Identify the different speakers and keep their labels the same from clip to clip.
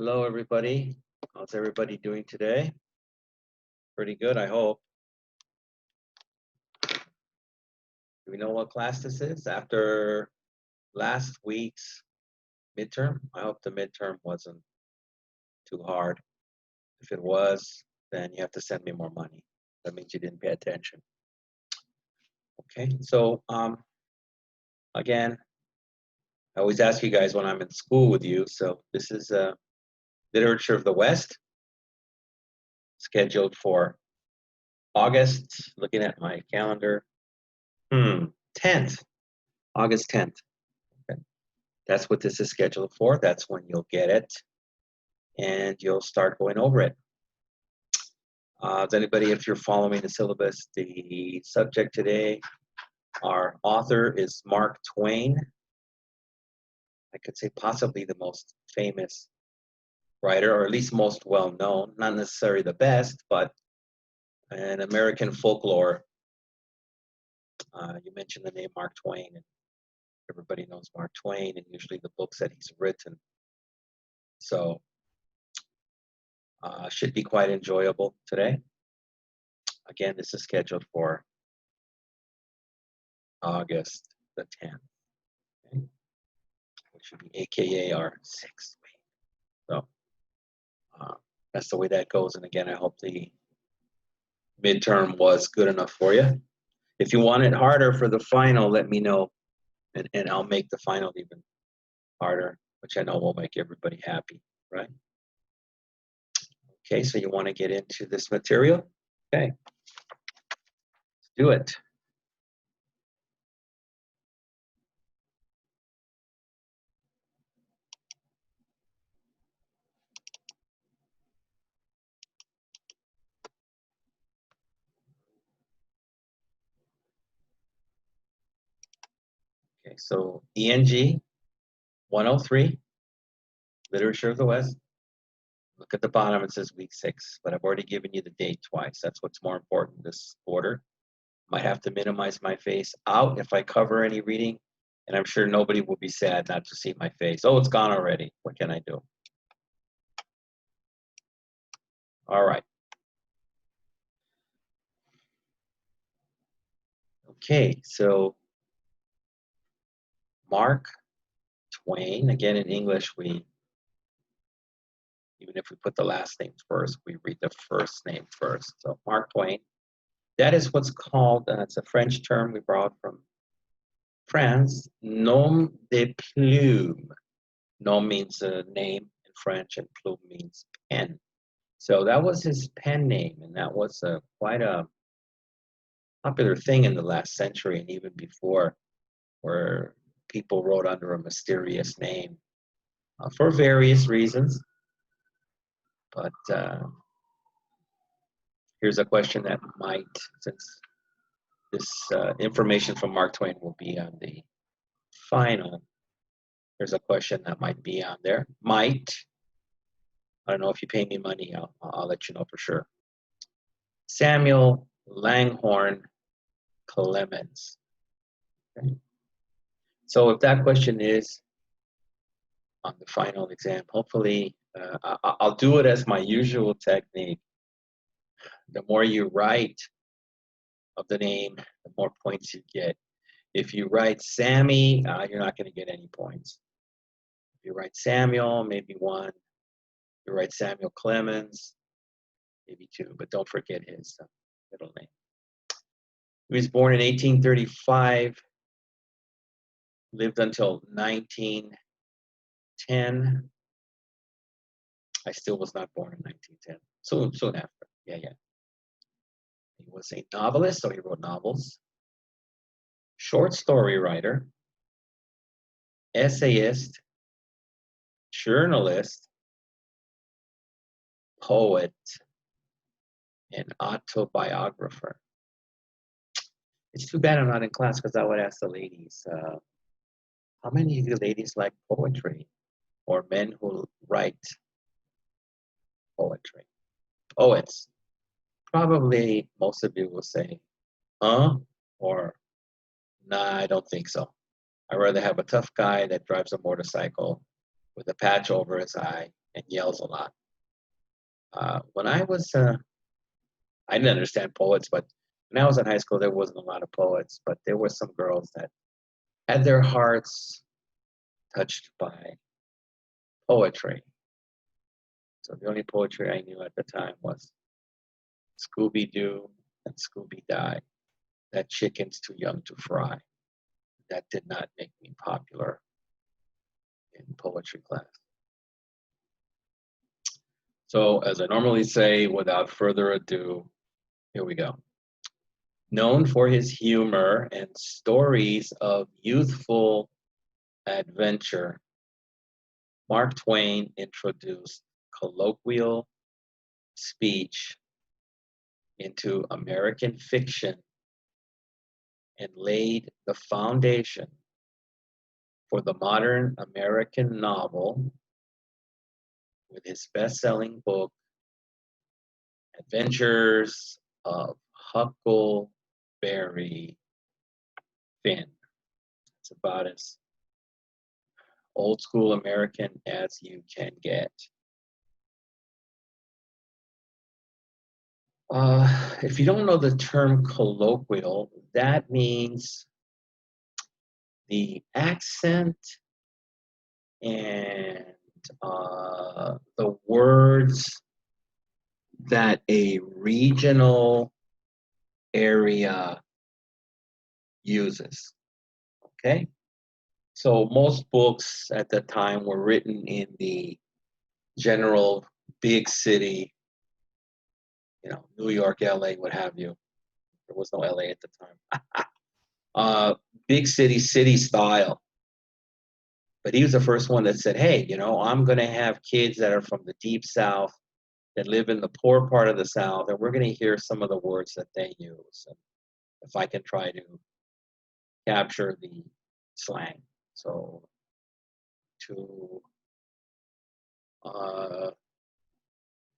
Speaker 1: Hello, everybody. How's everybody doing today? Pretty good, I hope. Do we know what class this is? After last week's midterm, I hope the midterm wasn't too hard. If it was, then you have to send me more money. That means you didn't pay attention. Okay, so again, I always ask you guys when I'm in school with you. So this is Literature of the West, scheduled for August. Looking at my calendar, 10th, August 10th. Okay. That's what this is scheduled for. That's when you'll get it, and you'll start going over it. Does anybody, if you're following the syllabus, the subject today, our author is Mark Twain. I could say possibly the most famous writer, or at least most well-known, not necessarily the best, but an American folklore. You mentioned the name Mark Twain, and everybody knows Mark Twain, and usually the books that he's written. So should be quite enjoyable today. Again, this is scheduled for August the 10th, okay? Which should be AKA our 6th week. So that's the way that goes. And again, I hope the midterm was good enough for you. If you want it harder for the final, let me know, and I'll make the final even harder, which I know will make everybody happy, right? Okay, so you want to get into this material? Okay, let's do it. Okay, so ENG 103, Literature of the West. Look at the bottom, it says week 6, but I've already given you the date twice. That's what's more important, this order. Might have to minimize my face out if I cover any reading, and I'm sure nobody will be sad not to see my face. Oh, it's gone already. What can I do? All right. Okay, so Mark Twain, again in English, even if we put the last name first, we read the first name first. So Mark Twain, that is what's called, it's a French term we brought from France, nom de plume. Nom means a name in French, and plume means pen. So that was his pen name, and that was quite a popular thing in the last century and even before, where people wrote under a mysterious name for various reasons. But here's a question that might, since this information from Mark Twain will be on the final, there's a question that might be on there. Might. I don't know, if you pay me money, I'll let you know for sure. Samuel Langhorne Clemens. Okay. So if that question is on the final exam, hopefully I'll do it as my usual technique. The more you write of the name, the more points you get. If you write Sammy, you're not going to get any points. If you write Samuel, maybe 1. If you write Samuel Clemens, maybe 2, but don't forget his middle name. He was born in 1835, lived until 1910. I still was not born in 1910. Soon after. Yeah. He was a novelist, so he wrote novels. Short story writer, essayist, journalist, poet, and autobiographer. It's too bad I'm not in class, because I would ask the ladies, how many of you ladies like poetry, or men who write poetry? Poets. Probably most of you will say, or nah, I don't think so. I'd rather have a tough guy that drives a motorcycle with a patch over his eye and yells a lot. When I was, I didn't understand poets, but when I was in high school, there wasn't a lot of poets, but there were some girls that had their hearts touched by poetry. So the only poetry I knew at the time was Scooby-Doo and Scooby-Die. That chicken's too young to fry. That did not make me popular in poetry class. So as I normally say, without further ado, here we go. Known for his humor and stories of youthful adventure, Mark Twain introduced colloquial speech into American fiction and laid the foundation for the modern American novel with his best-selling book, Adventures of Huckleberry Finn. It's about as old school American as you can get. If you don't know the term colloquial, that means the accent and the words that a regional area uses. Okay? So most books at the time were written in the general big city, New York, LA, what have you. There was no LA at the time. Big city style. But he was the first one that said, hey, I'm going to have kids that are from the deep South that live in the poor part of the South, and we're going to hear some of the words that they use. And if I can try to capture the slang. So to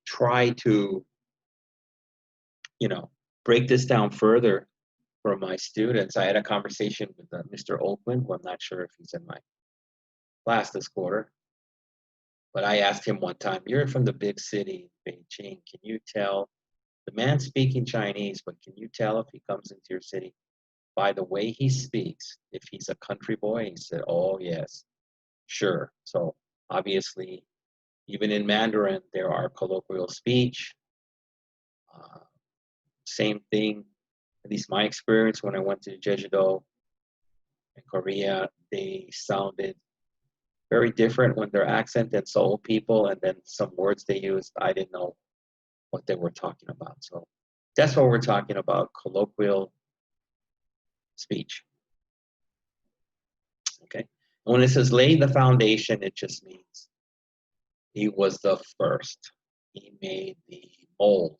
Speaker 1: try to, break this down further for my students, I had a conversation with Mr. Oakland, who I'm not sure if he's in my class this quarter. But I asked him one time, you're from the big city, Beijing. Can you tell, the man's speaking Chinese, but can you tell if he comes into your city by the way he speaks, if he's a country boy? He said, oh, yes, sure. So obviously, even in Mandarin, there are colloquial speech. Same thing, at least my experience when I went to Jeju-do in Korea, they sounded very different when their accent and Seoul people, and then some words they used, I didn't know what they were talking about. So that's what we're talking about, colloquial speech. Okay. When it says lay the foundation, it just means he was the first. He made the mold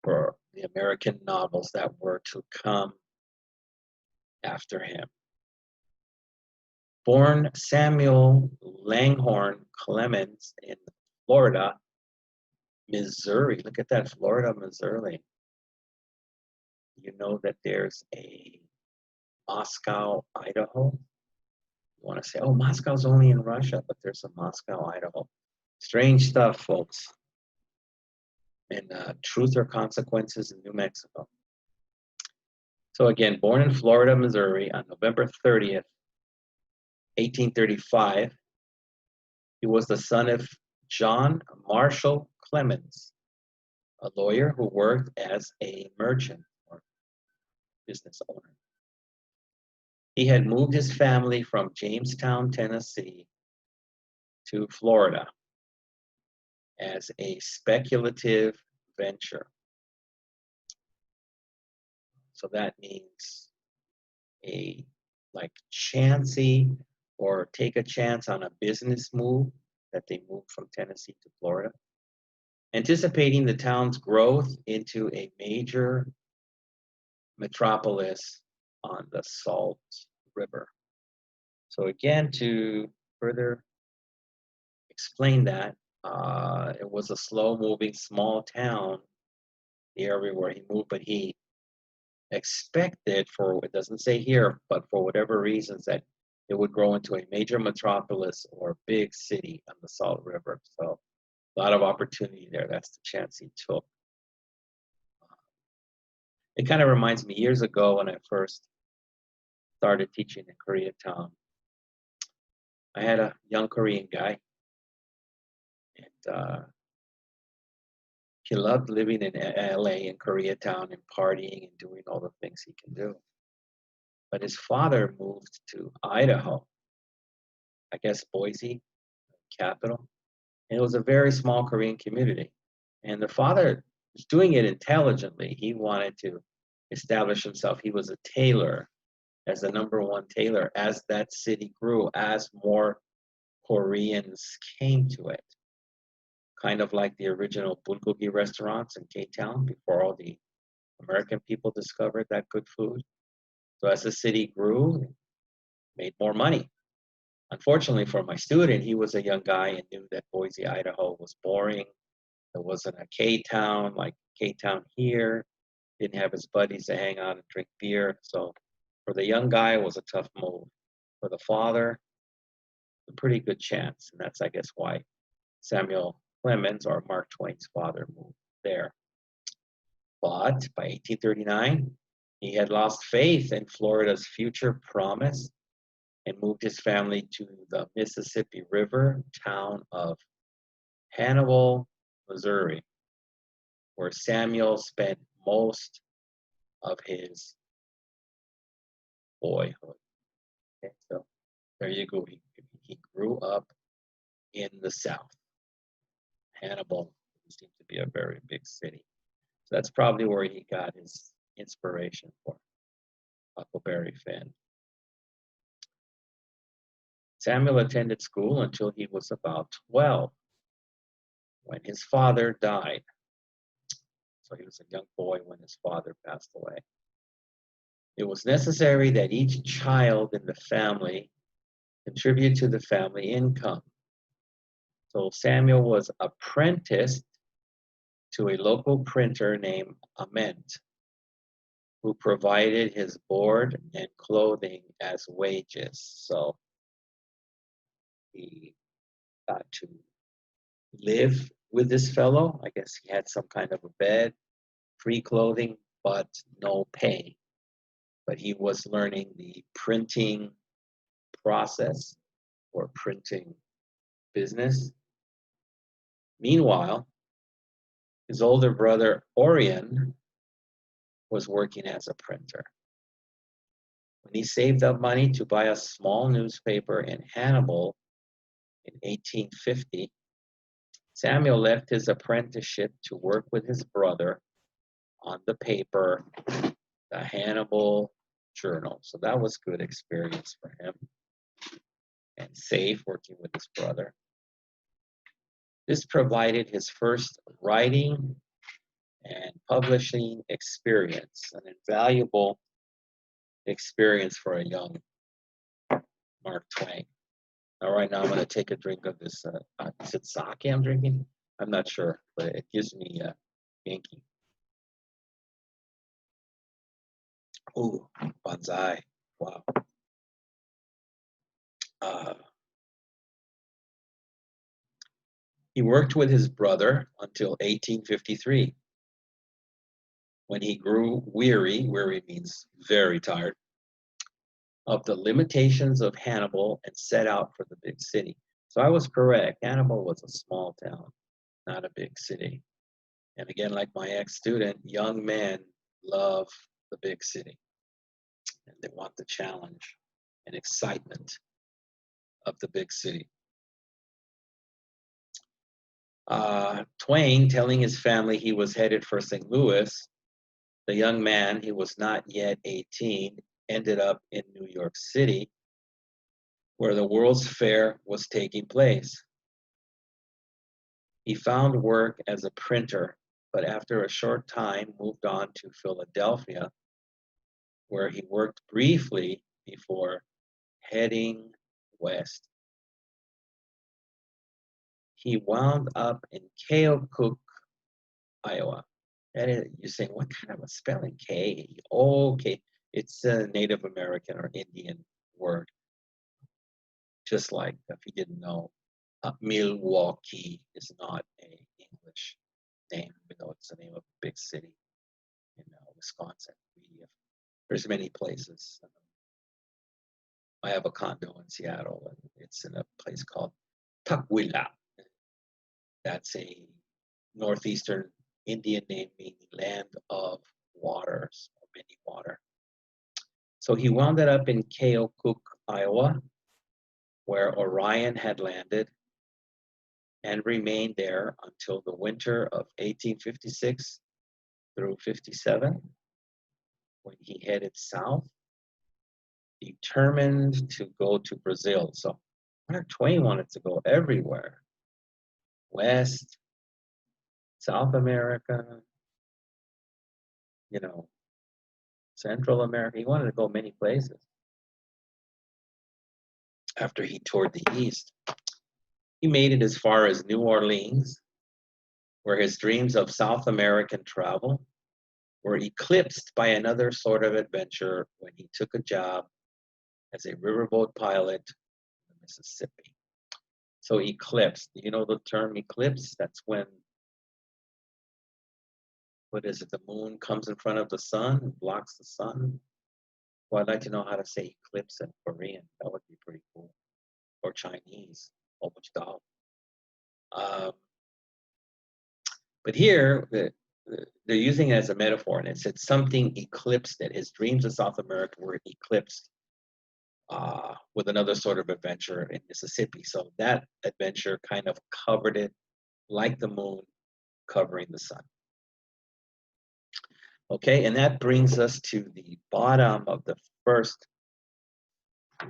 Speaker 1: for the American novels that were to come after him. Born Samuel Langhorne Clemens in Florida, Missouri. Look at that, Florida, Missouri. You know that there's a Moscow, Idaho? You want to say, oh, Moscow's only in Russia, but there's a Moscow, Idaho. Strange stuff, folks. And Truth or Consequences in New Mexico. So again, born in Florida, Missouri on November 30th, 1835, he was the son of John Marshall Clemens, a lawyer who worked as a merchant or business owner. He had moved his family from Jamestown, Tennessee to Florida as a speculative venture. So that means like chancy or take a chance on a business move that they moved from Tennessee to Florida, anticipating the town's growth into a major metropolis on the Salt River. So again, to further explain that, it was a slow-moving small town, the area where he moved, but he expected, it doesn't say here, but for whatever reasons, that it would grow into a major metropolis or big city on the Salt River. So A lot of opportunity there. That's the chance he took. It kind of reminds me years ago when I first started teaching in Koreatown. I had a young Korean guy, and he loved living in LA in Koreatown and partying and doing all the things he can do. But his father moved to Idaho, I guess Boise, capital. And it was a very small Korean community. And the father was doing it intelligently. He wanted to establish himself. He was a tailor, as the #1 tailor, as that city grew, as more Koreans came to it. Kind of like the original bulgogi restaurants in K-Town before all the American people discovered that good food. So as the city grew, it made more money. Unfortunately for my student, he was a young guy and knew that Boise, Idaho was boring. There wasn't a K-Town like K-Town here. Didn't have his buddies to hang out and drink beer. So for the young guy, it was a tough move. For the father, a pretty good chance. And that's, I guess, why Samuel Clemens, or Mark Twain's father, moved there. But by 1839, he had lost faith in Florida's future promise and moved his family to the Mississippi River town of Hannibal, Missouri, where Samuel spent most of his boyhood. Okay, so there you go. He grew up in the South. Hannibal seems to be a very big city. So that's probably where he got his inspiration for Huckleberry Finn. Samuel attended school until he was about 12 when his father died. So he was a young boy when his father passed away. It was necessary that each child in the family contribute to the family income. So Samuel was apprenticed to a local printer named Ament, who provided his board and clothing as wages. So he got to live with this fellow. I guess he had some kind of a bed, free clothing, but no pay. But he was learning the printing process or printing business. Meanwhile, his older brother Orion was working as a printer. When he saved up money to buy a small newspaper in Hannibal in 1850, Samuel left his apprenticeship to work with his brother on the paper, the Hannibal Journal. So that was good experience for him and safe working with his brother. This provided his first writing and publishing experience, an invaluable experience for a young Mark Twain. All right, now I'm going to take a drink of this. Is it sake I'm drinking? I'm not sure, but it gives me Yankee. Ooh, bonsai. Wow. He worked with his brother until 1853, when he grew weary means very tired, of the limitations of Hannibal and set out for the big city. So I was correct. Hannibal was a small town, not a big city. And again, like my ex-student, young men love the big city. And they want the challenge and excitement of the big city. Twain, telling his family he was headed for St. Louis, the young man, he was not yet 18, ended up in New York City, where the World's Fair was taking place. He found work as a printer, but after a short time moved on to Philadelphia, where he worked briefly before heading west. He wound up in Keokuk, Iowa. And you're saying, what kind of a spelling? K? Okay, it's a Native American or Indian word. Just like, if you didn't know, Milwaukee is not an English name, even though it's the name of a big city in Wisconsin. There's many places. I have a condo in Seattle, and it's in a place called Tukwila. That's a northeastern Indian name meaning land of waters, or many water. So he wound up in Keokuk, Iowa, where Orion had landed and remained there until the winter of 1856 through 57, when he headed south, determined to go to Brazil. So Mark Twain wanted to go everywhere. West, South America, Central America. He wanted to go many places. After he toured the East, he made it as far as New Orleans, where his dreams of South American travel were eclipsed by another sort of adventure when he took a job as a riverboat pilot in the Mississippi. So eclipsed, you know the term eclipse? That's when, the moon comes in front of the sun and blocks the sun? Well, I'd like to know how to say eclipse in Korean. That would be pretty cool. Or Chinese. But here, they're using it as a metaphor, and it said something eclipsed it. His dreams of South America were eclipsed with another sort of adventure in Mississippi. So that adventure kind of covered it like the moon covering the sun. Okay, and that brings us to the bottom of the first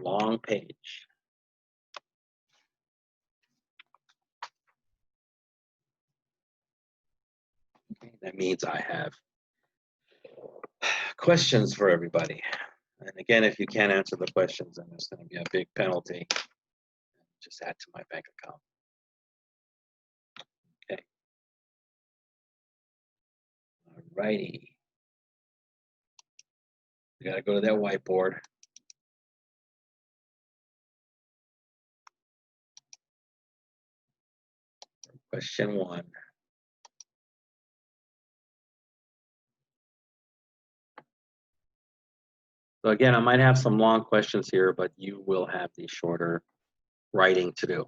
Speaker 1: long page. Okay, that means I have questions for everybody. And again, if you can't answer the questions, then there's going to be a big penalty. Just add to my bank account. Okay. All righty. We got to go to that whiteboard. Question 1. So again, I might have some long questions here, but you will have the shorter writing to do.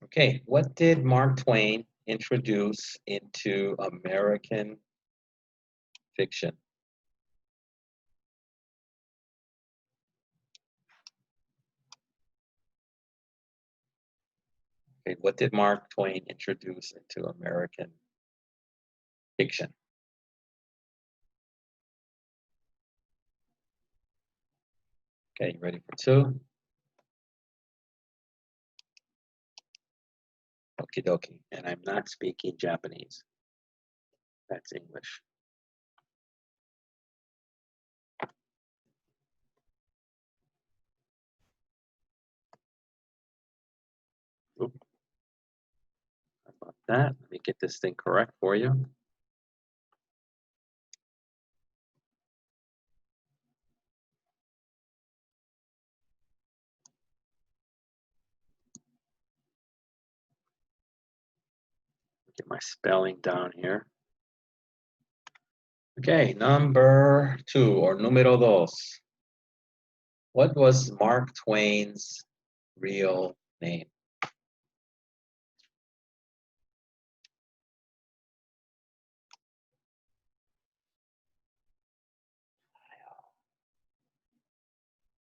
Speaker 1: Okay, what did Mark Twain introduce into American fiction? Okay, what did Mark Twain introduce into American fiction? Okay, you ready for 2? Okie dokie. And I'm not speaking Japanese. That's English. Oop. How about that? Let me get this thing correct for you. Get my spelling down here. Okay, number 2, or número 2. What was Mark Twain's real name?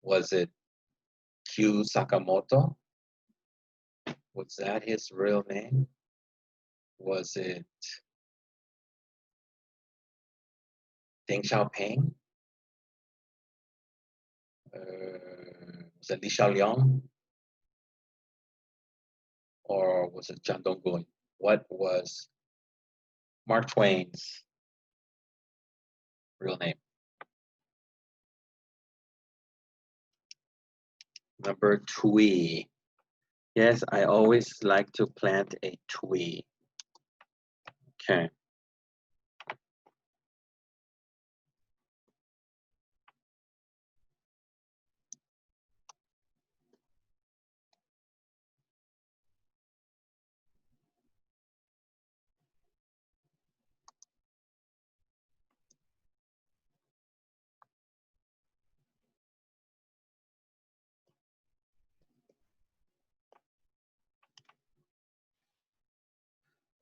Speaker 1: Was it Q Sakamoto? Was that his real name? Was it Deng Xiaoping? Was it Li Xiaoliang? Or was it Zhang Donggun? What was Mark Twain's real name. Number twee. Yes, I always like to plant a twee. Okay.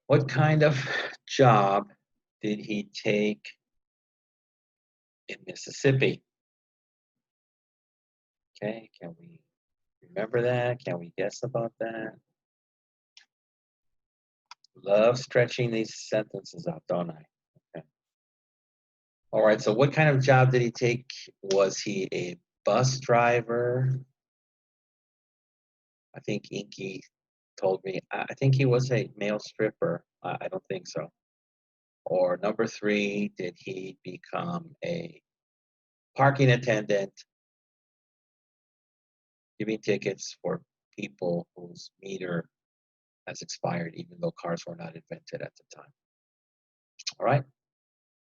Speaker 1: What kind of job did he take in Mississippi? Okay, can we remember that? Can we guess about that? Love stretching these sentences out, don't I? Okay. All right, so what kind of job did he take? Was he a bus driver? I think Inky told me. I think he was a male stripper. I don't think so. Or number three, did he become a parking attendant, giving tickets for people whose meter has expired, even though cars were not invented at the time? All right.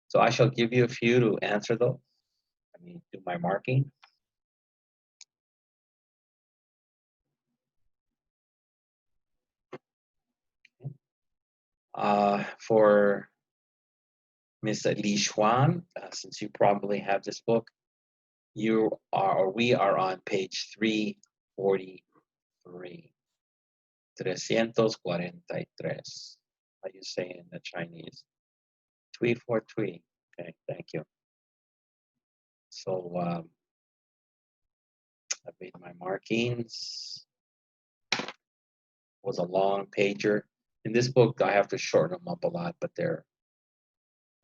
Speaker 1: So I shall give you a few to answer those. Let me do my marking. For Miss Li Xuan, since you probably have this book, you are, or we are on page 343. 343. How you say in the Chinese? Tui for tui. Okay, thank you. So I made my markings. It was a long pager. In this book, I have to shorten them up a lot, but they're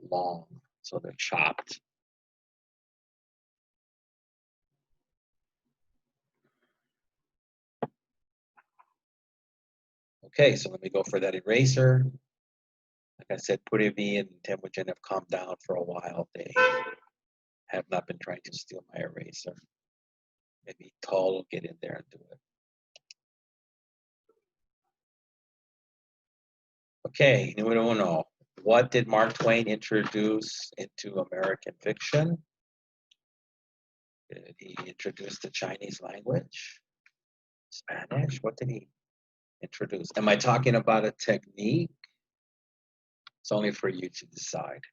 Speaker 1: long, so they're chopped. Okay, so let me go for that eraser. Like I said, Purivi and Temujin have calmed down for a while. They have not been trying to steal my eraser. Maybe Tall will get in there and do it. Okay, número uno. What did Mark Twain introduce into American fiction? Did he introduce the Chinese language? Spanish? What did he introduce? Am I talking about a technique? It's only for you to decide.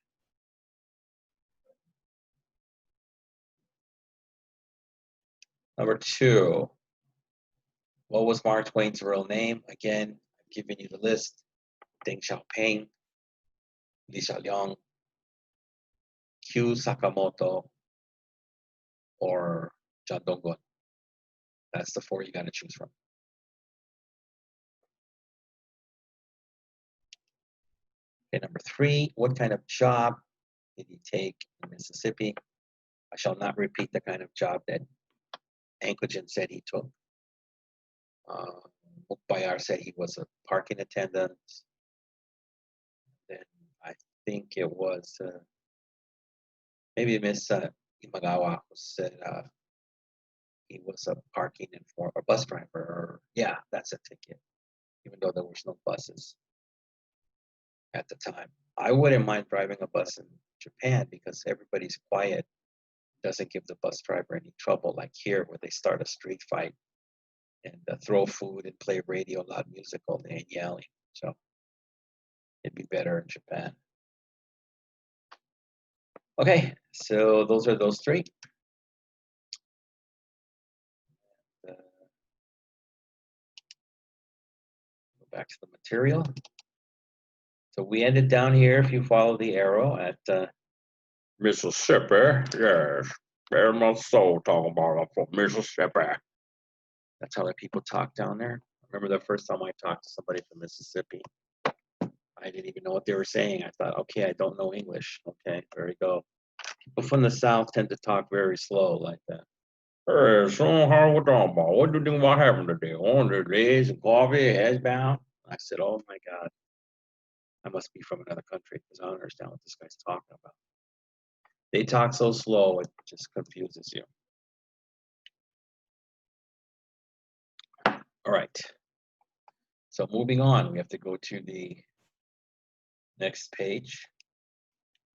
Speaker 1: Number two, what was Mark Twain's real name? Again, I'm giving you the list. Deng Xiaoping, Li Xiaoliang, Q Sakamoto, or John Dongguan. That's the four you got to choose from. Okay, number three, what kind of job did he take in Mississippi? I shall not repeat the kind of job that Anquetin said he took. Mukbayar said he was a parking attendant. Then I think it was maybe Miss Imagawa who said he was a parking or a bus driver. Or, yeah, that's a ticket, even though there was no buses at the time. I wouldn't mind driving a bus in Japan because everybody's quiet, doesn't give the bus driver any trouble, like here where they start a street fight and throw food and play radio, loud music all day and yelling. So it'd be better in Japan. Okay, so those are those three. Go back to the material. So we ended down here, if you follow the arrow, at Mississippi. Yes, very much so talking about Mississippi. That's how the people talk down there. I remember the first time I talked to somebody from Mississippi. I didn't even know what they were saying. I thought, okay, I don't know English. Okay, there we go. People from the South tend to talk very slow like that. Hey, so how we talking about? What do you think about happening today? On the days and coffee, heads bound. I said, oh my God. I must be from another country because I don't understand what this guy's talking about. They talk so slow, it just confuses you. All right. So moving on, we have to go to the next page.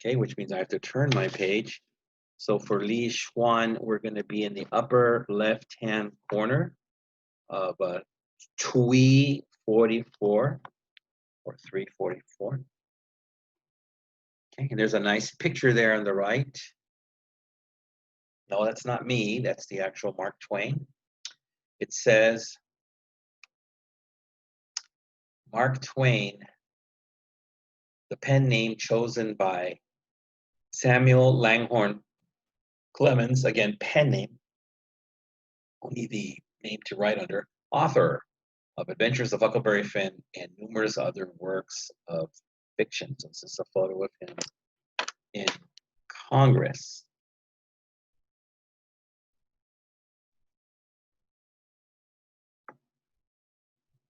Speaker 1: Okay, which means I have to turn my page. So for Li Xuan, we're going to be in the upper left-hand corner of Tui 44 or 344. Okay, and there's a nice picture there on the right. No, that's not me. That's the actual Mark Twain. It says, Mark Twain, the pen name chosen by Samuel Langhorne Clemens, again, pen name, only the name to write under, author of Adventures of Huckleberry Finn and numerous other works of fiction. So this is a photo of him in Congress.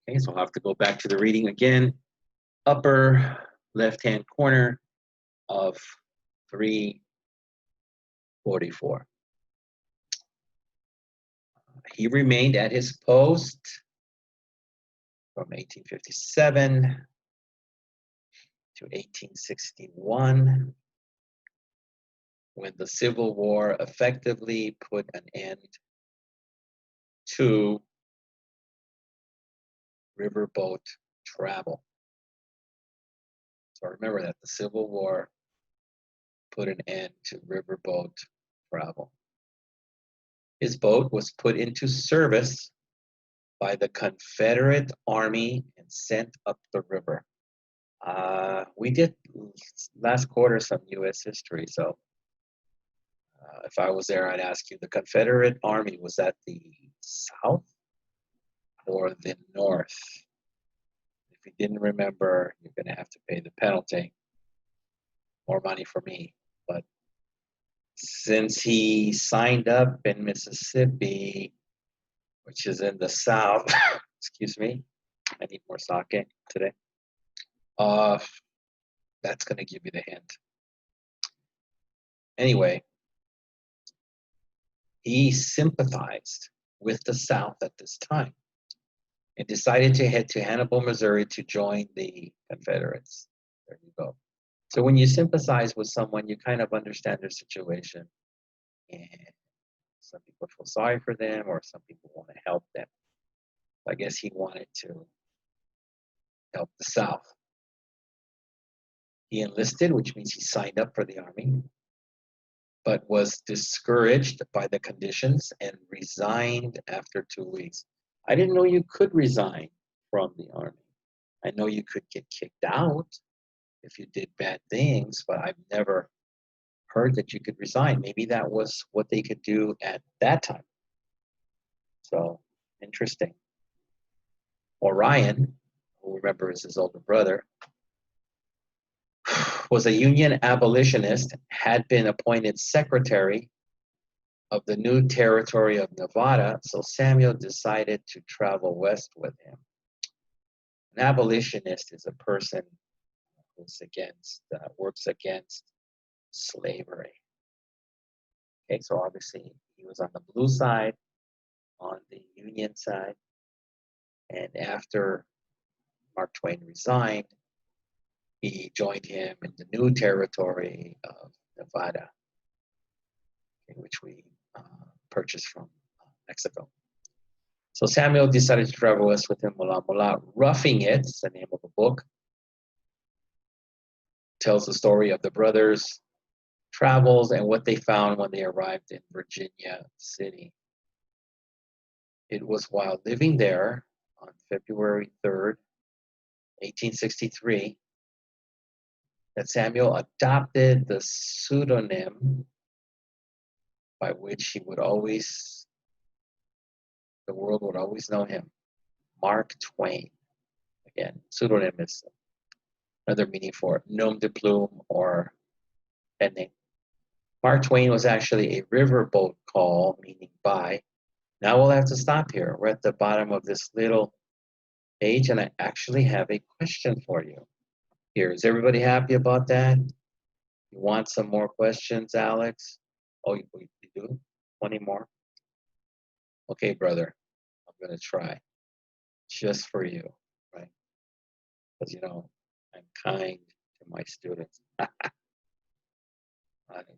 Speaker 1: Okay, so I'll have to go back to the reading again. Upper left-hand corner of 344. He remained at his post from 1857 to 1861, when the Civil War effectively put an end to riverboat travel. So remember that the Civil War put an end to riverboat travel. His boat was put into service by the Confederate Army and sent up the river. We did last quarter some U.S. history, so if I was there, I'd ask you, the Confederate Army, was that the South or the North? If you didn't remember, you're going to have to pay the penalty. More money for me. But since he signed up in Mississippi, which is in the South, excuse me, I need more sake today. That's going to give you the hint. Anyway, he sympathized with the South at this time and decided to head to Hannibal, Missouri to join the Confederates. There you go. So when you sympathize with someone, you kind of understand their situation. And some people feel sorry for them, or some people want to help them. I guess he wanted to help the South. He enlisted, which means he signed up for the Army, but was discouraged by the conditions and resigned after 2 weeks. I didn't know you could resign from the Army. I know you could get kicked out if you did bad things, but I've never heard that you could resign. Maybe that was what they could do at that time. So, interesting. Orion, who remember is his older brother, was a Union abolitionist, had been appointed secretary of the new territory of Nevada, so Samuel decided to travel west with him. An abolitionist is a person who's against, works against slavery. Okay, so obviously he was on the blue side, on the Union side, and after Mark Twain resigned, he joined him in the new territory of Nevada, which we purchased from Mexico. So Samuel decided to travel west with him, Mula Mula. Roughing It, the name of the book, tells the story of the brothers' travels and what they found when they arrived in Virginia City. It was while living there on February 3rd, 1863, that Samuel adopted the pseudonym by which he would always, the world would always know him, Mark Twain. Again, pseudonym is another meaning for nom de plume or pen name. Mark Twain was actually a riverboat call, meaning by. Now we'll have to stop here. We're at the bottom of this little page, and I actually have a question for you. Here, is everybody happy about that? You want some more questions, Alex? Oh, you do? 20 more? Okay, brother. I'm going to try. Just for you, right? Because, you know, I'm kind to my students. Not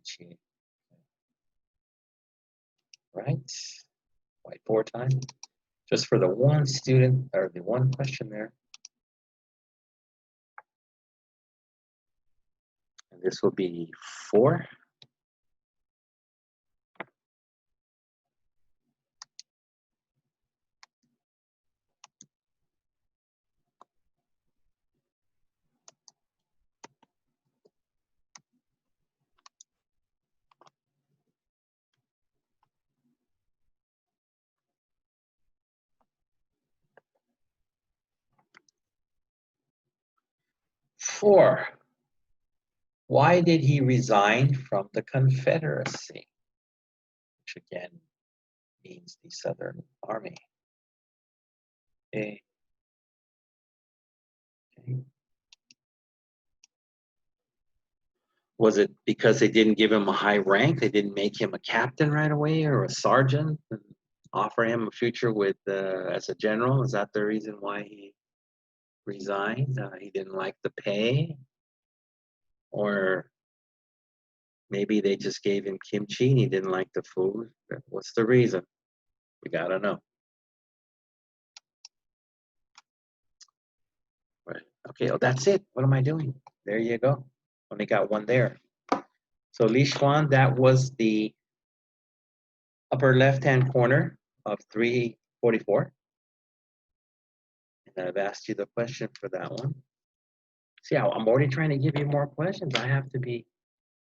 Speaker 1: cheating. Right? Whiteboard time. Just for the one student, or the one question there. And this will be 4. Four. Why did he resign from the Confederacy? Which again means the Southern Army. Okay. Okay. Was it because they didn't give him a high rank? They didn't make him a captain right away or a sergeant and offer him a future with as a general? Is that the reason why he resigned? He didn't like the pay? Or maybe they just gave him kimchi and he didn't like the food? What's the reason? We gotta know. Right. Okay, oh, that's it. What am I doing? There you go. Only got one there. So Li Xuan, that was the upper left-hand corner of 344. And I've asked you the question for that one. See how I'm already trying to give you more questions. I have to be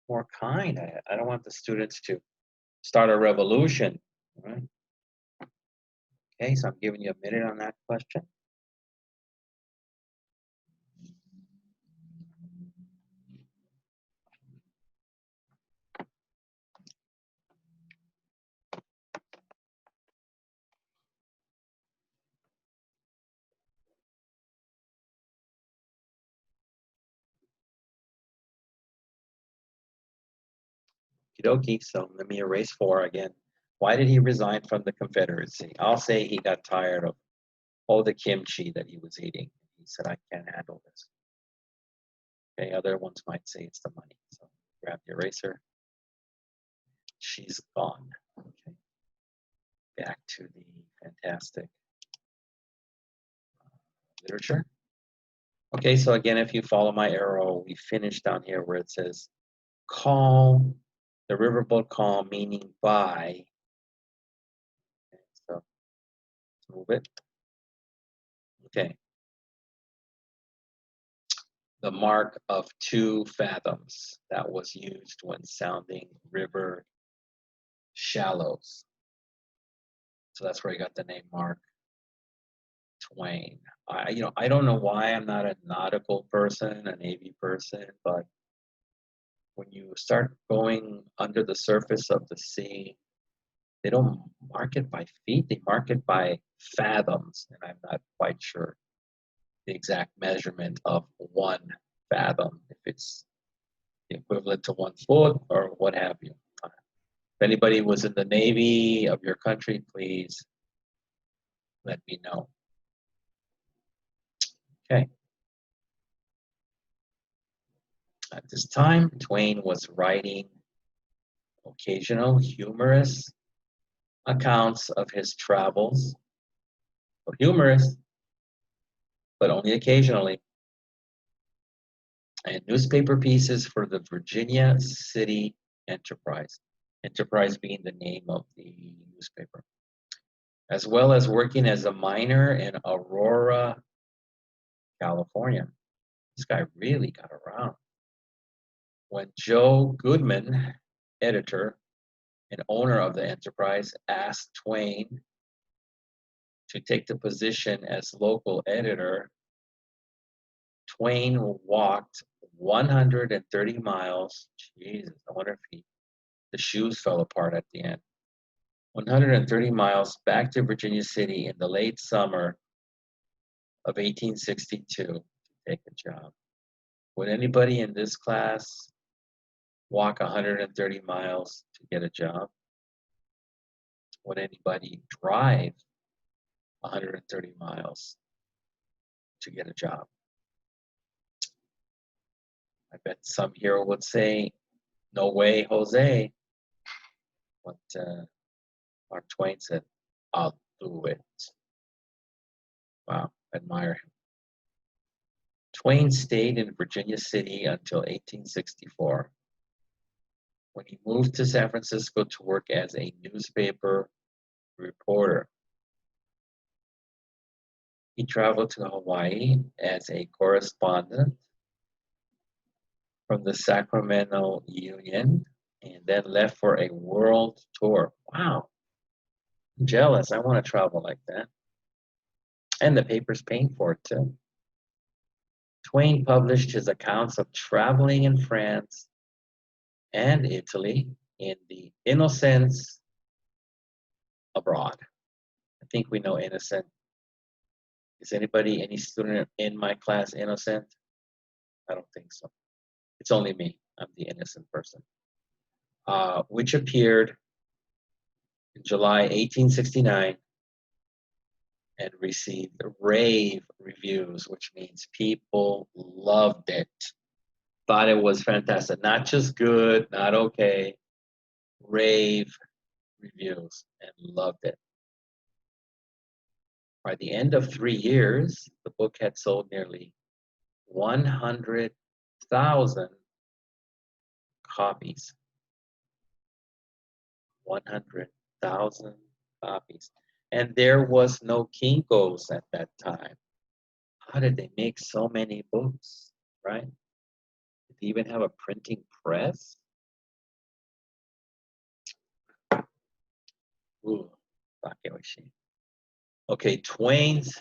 Speaker 1: more kind. I don't want the students to start a revolution. Right? Okay, so I'm giving you a minute on that question. Okie dokie, so let me erase 4 again. Why did he resign from the Confederacy? I'll say he got tired of all the kimchi that he was eating. He said, I can't handle this. Okay, other ones might say it's the money. So grab the eraser. She's gone. Okay. Back to the fantastic literature. Okay, so again, if you follow my arrow, we finish down here where it says call, the riverboat call, meaning by. Okay, so let's move it. Okay. The mark of 2 fathoms that was used when sounding river shallows. So that's where I got the name Mark Twain. I don't know why I'm not a nautical person, a Navy person, but when you start going under the surface of the sea, they don't mark it by feet, they mark it by fathoms, and I'm not quite sure the exact measurement of 1 fathom, if it's the equivalent to 1 foot or what have you. If anybody was in the Navy of your country, please let me know. Okay. At this time, Twain was writing occasional humorous accounts of his travels. So humorous, but only occasionally. And newspaper pieces for the Virginia City Enterprise. Enterprise being the name of the newspaper. As well as working as a miner in Aurora, California. This guy really got around. When Joe Goodman, editor and owner of the Enterprise, asked Twain to take the position as local editor, Twain walked 130 miles. Jesus, I wonder if the shoes fell apart at the end. 130 miles back to Virginia City in the late summer of 1862 to take a job. Would anybody in this class walk 130 miles to get a job? Would anybody drive 130 miles to get a job? I bet some here would say, no way, Jose. But Mark Twain said, I'll do it. Wow, admire him. Twain stayed in Virginia City until 1864, when he moved to San Francisco to work as a newspaper reporter. He traveled to Hawaii as a correspondent from the Sacramento Union and then left for a world tour. Wow, I'm jealous. I want to travel like that. And the paper's paying for it too. Twain published his accounts of traveling in France and Italy in the Innocents Abroad. I think we know innocent. Is anybody, any student in my class innocent? I don't think so. It's only me. I'm the innocent person. Which appeared in July 1869 and received rave reviews, which means people loved it. Thought it was fantastic. Not just good, not okay. Rave reviews and loved it. By the end of 3 years, the book had sold nearly 100,000 copies. 100,000 copies. And there was no Kinko's at that time. How did they make so many books, right? Did they even have a printing press? Ooh, okay, Twain's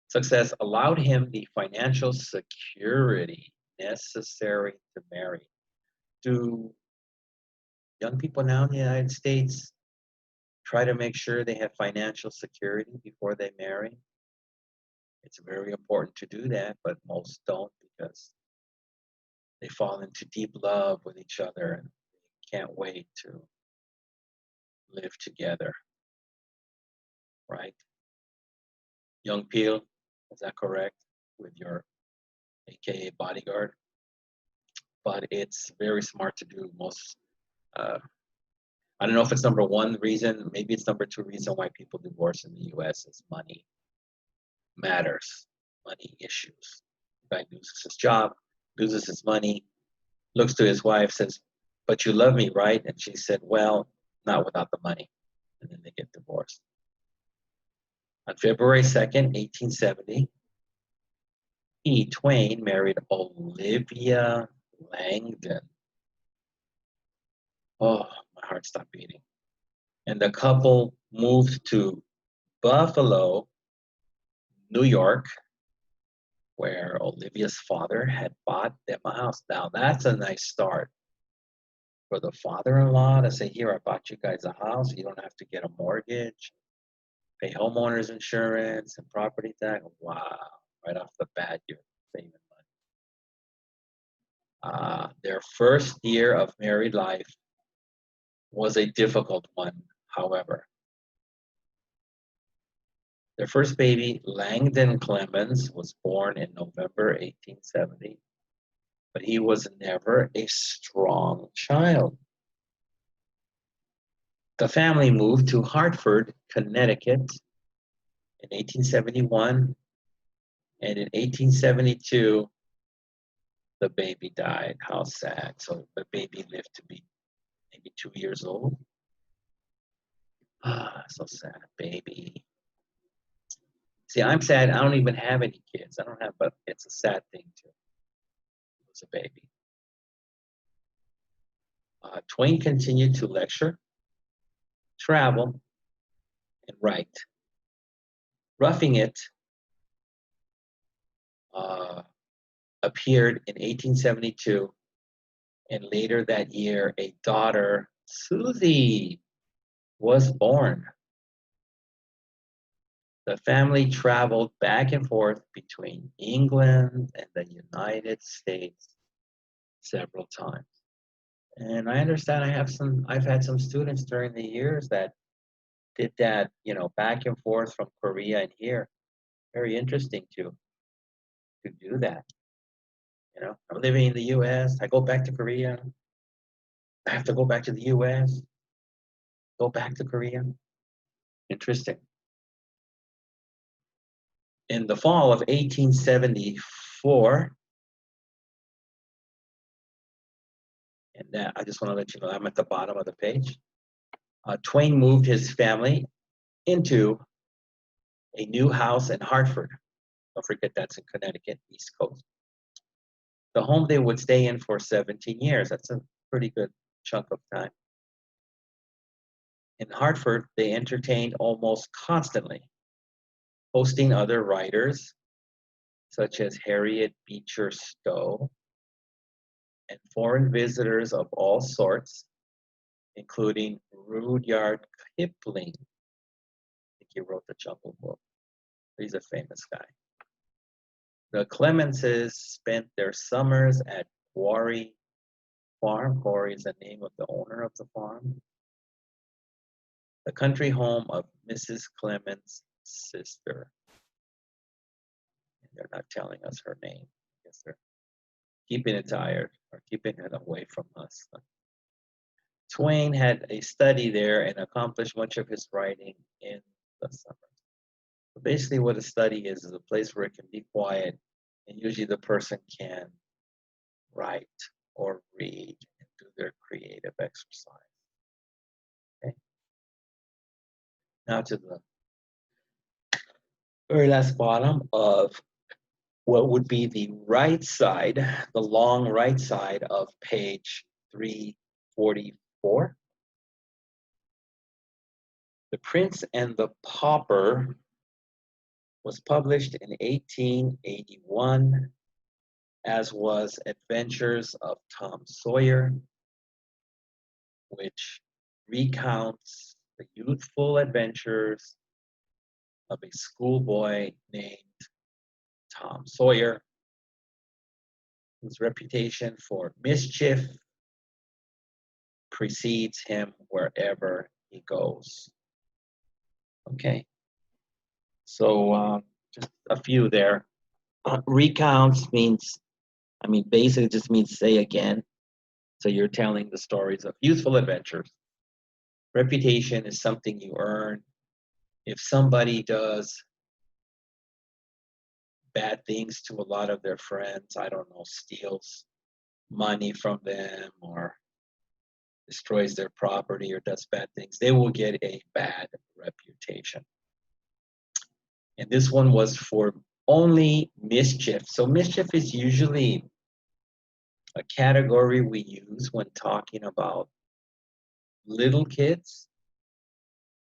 Speaker 1: success allowed him the financial security necessary to marry. Do young people now in the United States try to make sure they have financial security before they marry? It's very important to do that, but most don't because they fall into deep love with each other and can't wait to live together, right? Young Peel, is that correct? With your AKA bodyguard? But it's very smart to do. Most, I don't know if it's number one reason, maybe it's number two reason why people divorce in the US is money matters, money issues. The guy loses his job, loses his money, looks to his wife, says, but you love me, right? And she said, well, not without the money. And then they get divorced. On February 2nd, 1870, he, Twain, married Olivia Langdon. Oh, my heart stopped beating. And the couple moved to Buffalo, New York, where Olivia's father had bought them a house. Now, that's a nice start for the father-in-law to say, here, I bought you guys a house. You don't have to get a mortgage, pay homeowners insurance and property tax. Wow, right off the bat, you're saving money. Their first year of married life was a difficult one, however. Their first baby, Langdon Clemens, was born in November 1870, but he was never a strong child. The family moved to Hartford, Connecticut in 1871, and in 1872, the baby died. How sad. So the baby lived to be maybe 2 years old. Ah, so sad, baby. See, I'm sad. I don't even have any kids. I don't have, but it's a sad thing to lose a baby. Twain continued to lecture, travel, and write. Roughing It appeared in 1872, and later that year, a daughter, Susie, was born. The family traveled back and forth between England and the United States several times. And I understand I've had some students during the years that did that, back and forth from Korea and here. Very interesting to do that. I'm living in the US, I go back to Korea, I have to go back to the US, go back to Korea. Interesting. In the fall of 1874, and that I just want to let you know I'm at the bottom of the page. Twain moved his family into a new house in Hartford. Don't forget that's in Connecticut, East Coast. The home they would stay in for 17 years. That's a pretty good chunk of time. In Hartford, they entertained almost constantly, hosting other writers such as Harriet Beecher Stowe and foreign visitors of all sorts, including Rudyard Kipling. I think he wrote the Jungle Book. He's a famous guy. The Clemenses spent their summers at Quarry Farm. Quarry is the name of the owner of the farm. The country home of Mrs. Clemens' sister. And they're not telling us her name. I guess they're keeping it tired or keeping it away from us. Twain had a study there and accomplished much of his writing in the summer. So basically what a study is a place where it can be quiet and usually the person can write or read and do their creative exercise. Okay. Now to the very last bottom of what would be the right side, the long right side of page 344. The Prince and the Pauper was published in 1881, as was Adventures of Tom Sawyer, which recounts the youthful adventures of a schoolboy named Tom Sawyer, whose reputation for mischief precedes him wherever he goes. Okay, so just a few there. Recounts means, basically just means say again. So you're telling the stories of youthful adventures. Reputation is something you earn. If somebody does bad things to a lot of their friends, I don't know, steals money from them or destroys their property or does bad things, they will get a bad reputation. And this one was for only mischief. So mischief is usually a category we use when talking about little kids,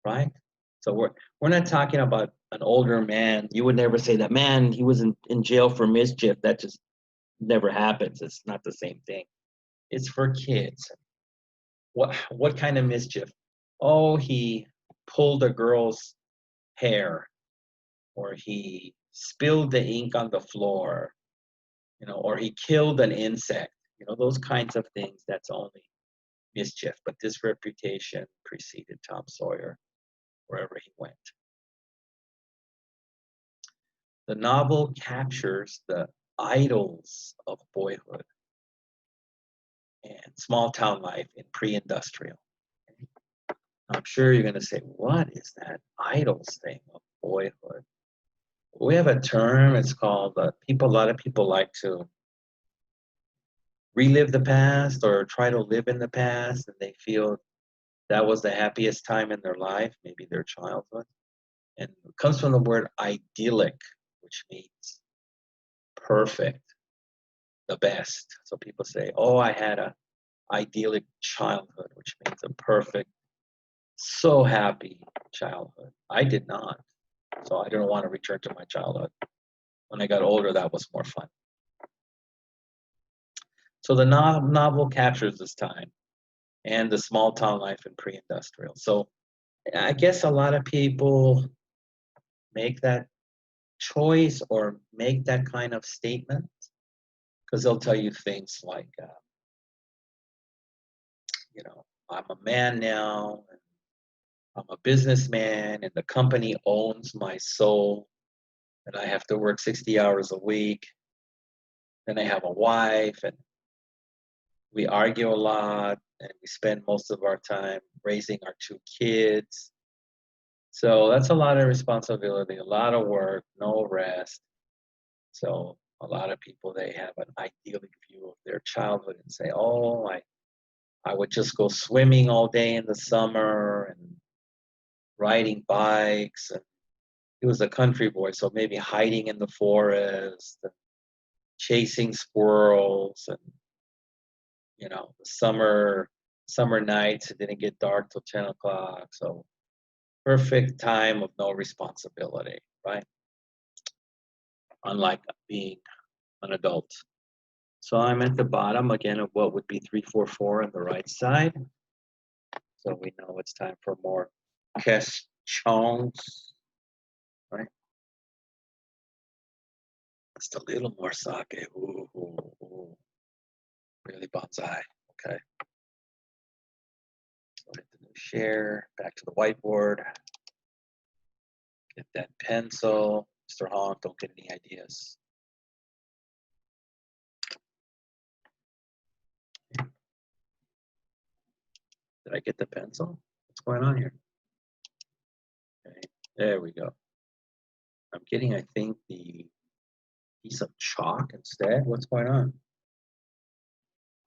Speaker 1: right? So we're not talking about an older man. You would never say that, man, he was in jail for mischief. That just never happens. It's not the same thing. It's for kids. What kind of mischief? Oh, he pulled a girl's hair, or he spilled the ink on the floor, or he killed an insect. Those kinds of things, that's only mischief. But this reputation preceded Tom Sawyer wherever he went. The novel captures the idols of boyhood and small town life in pre-industrial. I'm sure you're going to say, what is that idols thing of boyhood? We have a term, it's called, a lot of people like to relive the past or try to live in the past, and they feel that was the happiest time in their life, maybe their childhood. And it comes from the word idyllic, which means perfect, the best. So people say, oh, I had a idyllic childhood, which means a perfect, so happy childhood. I did not. So I didn't want to return to my childhood. When I got older, that was more fun. So the novel captures this time and the small town life in pre-industrial. So I guess a lot of people make that choice or make that kind of statement, because they'll tell you things like, I'm a man now, and I'm a businessman, and the company owns my soul, and I have to work 60 hours a week. Then I have a wife, and we argue a lot, and we spend most of our time raising our 2 kids. So that's a lot of responsibility, a lot of work, no rest. So a lot of people, they have an idyllic view of their childhood and say, oh, I would just go swimming all day in the summer and riding bikes. And he was a country boy, so maybe hiding in the forest and chasing squirrels. And, the summer nights, it didn't get dark till 10 o'clock. So perfect time of no responsibility, right? Unlike being an adult. So I'm at the bottom again of what would be 344 on the right side. So we know it's time for more questions, right? Just a little more sake. Ooh, ooh, ooh. Really bonsai. Okay. So hit the new share. Back to the whiteboard. Get that pencil. Mr. Hong, don't get any ideas. Did I get the pencil? What's going on here? Okay, there we go. I'm getting, I think, the piece of chalk instead. What's going on?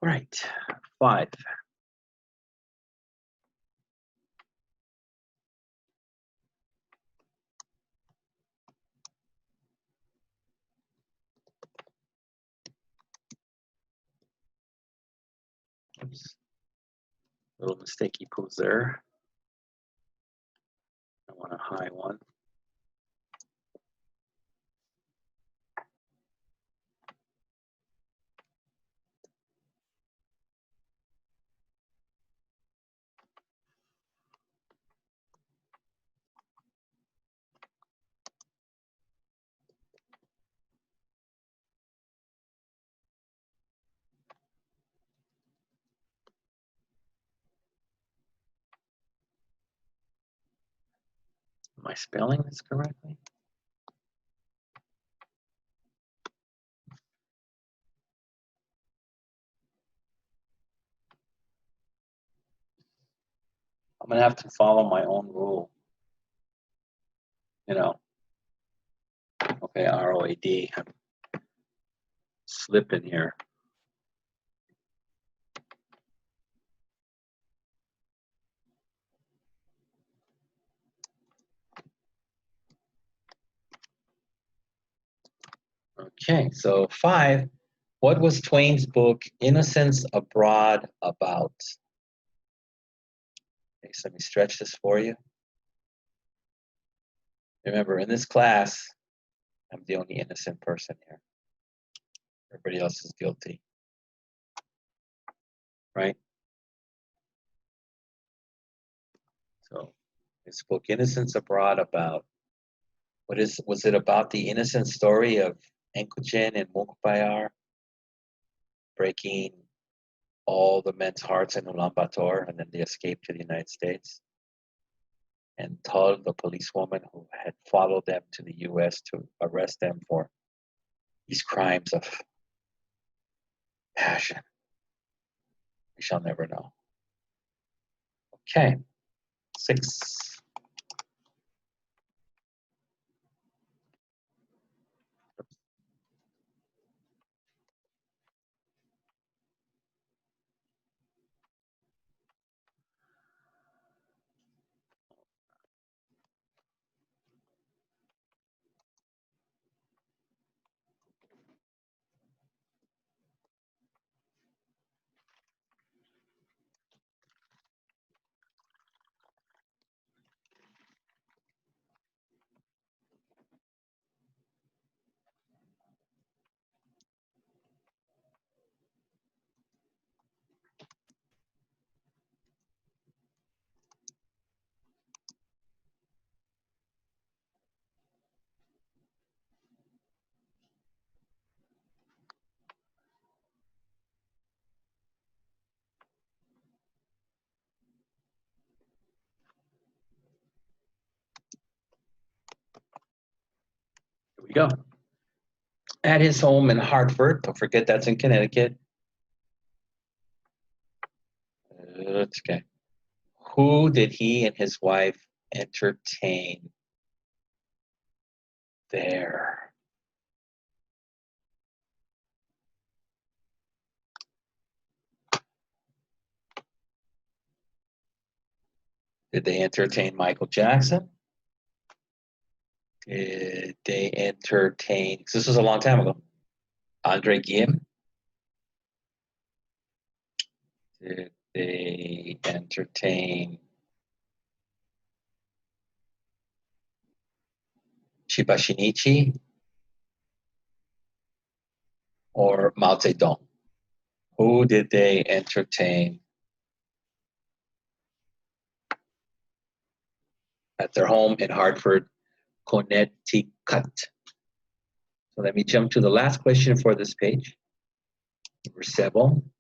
Speaker 1: All right, 5. Oops. Little mistakey poos there. I want a high one. Am I spelling this correctly? I'm gonna have to follow my own rule. Okay, ROAD. I'm slipping here. Okay, so 5. What was Twain's book, Innocents Abroad, about? Okay, so let me stretch this for you. Remember, in this class, I'm the only innocent person here. Everybody else is guilty. Right? So this book, Innocents Abroad, about was it about the innocent story of Enkuchen and Mukbayar breaking all the men's hearts in Ulaanbaatar, and then they escaped to the United States? And told the policewoman who had followed them to the US to arrest them for these crimes of passion. We shall never know. Okay, 6. go. At his home in Hartford, don't forget that's in Connecticut. Okay. Who did he and his wife entertain there? Did they entertain Michael Jackson? Did they entertain, because this was a long time ago, Andre Guillaume? Did they entertain Chiba Shinichi or Mao Zedong? Who did they entertain at their home in Hartford, Connecticut? So let me jump to the last question for this page, number 7.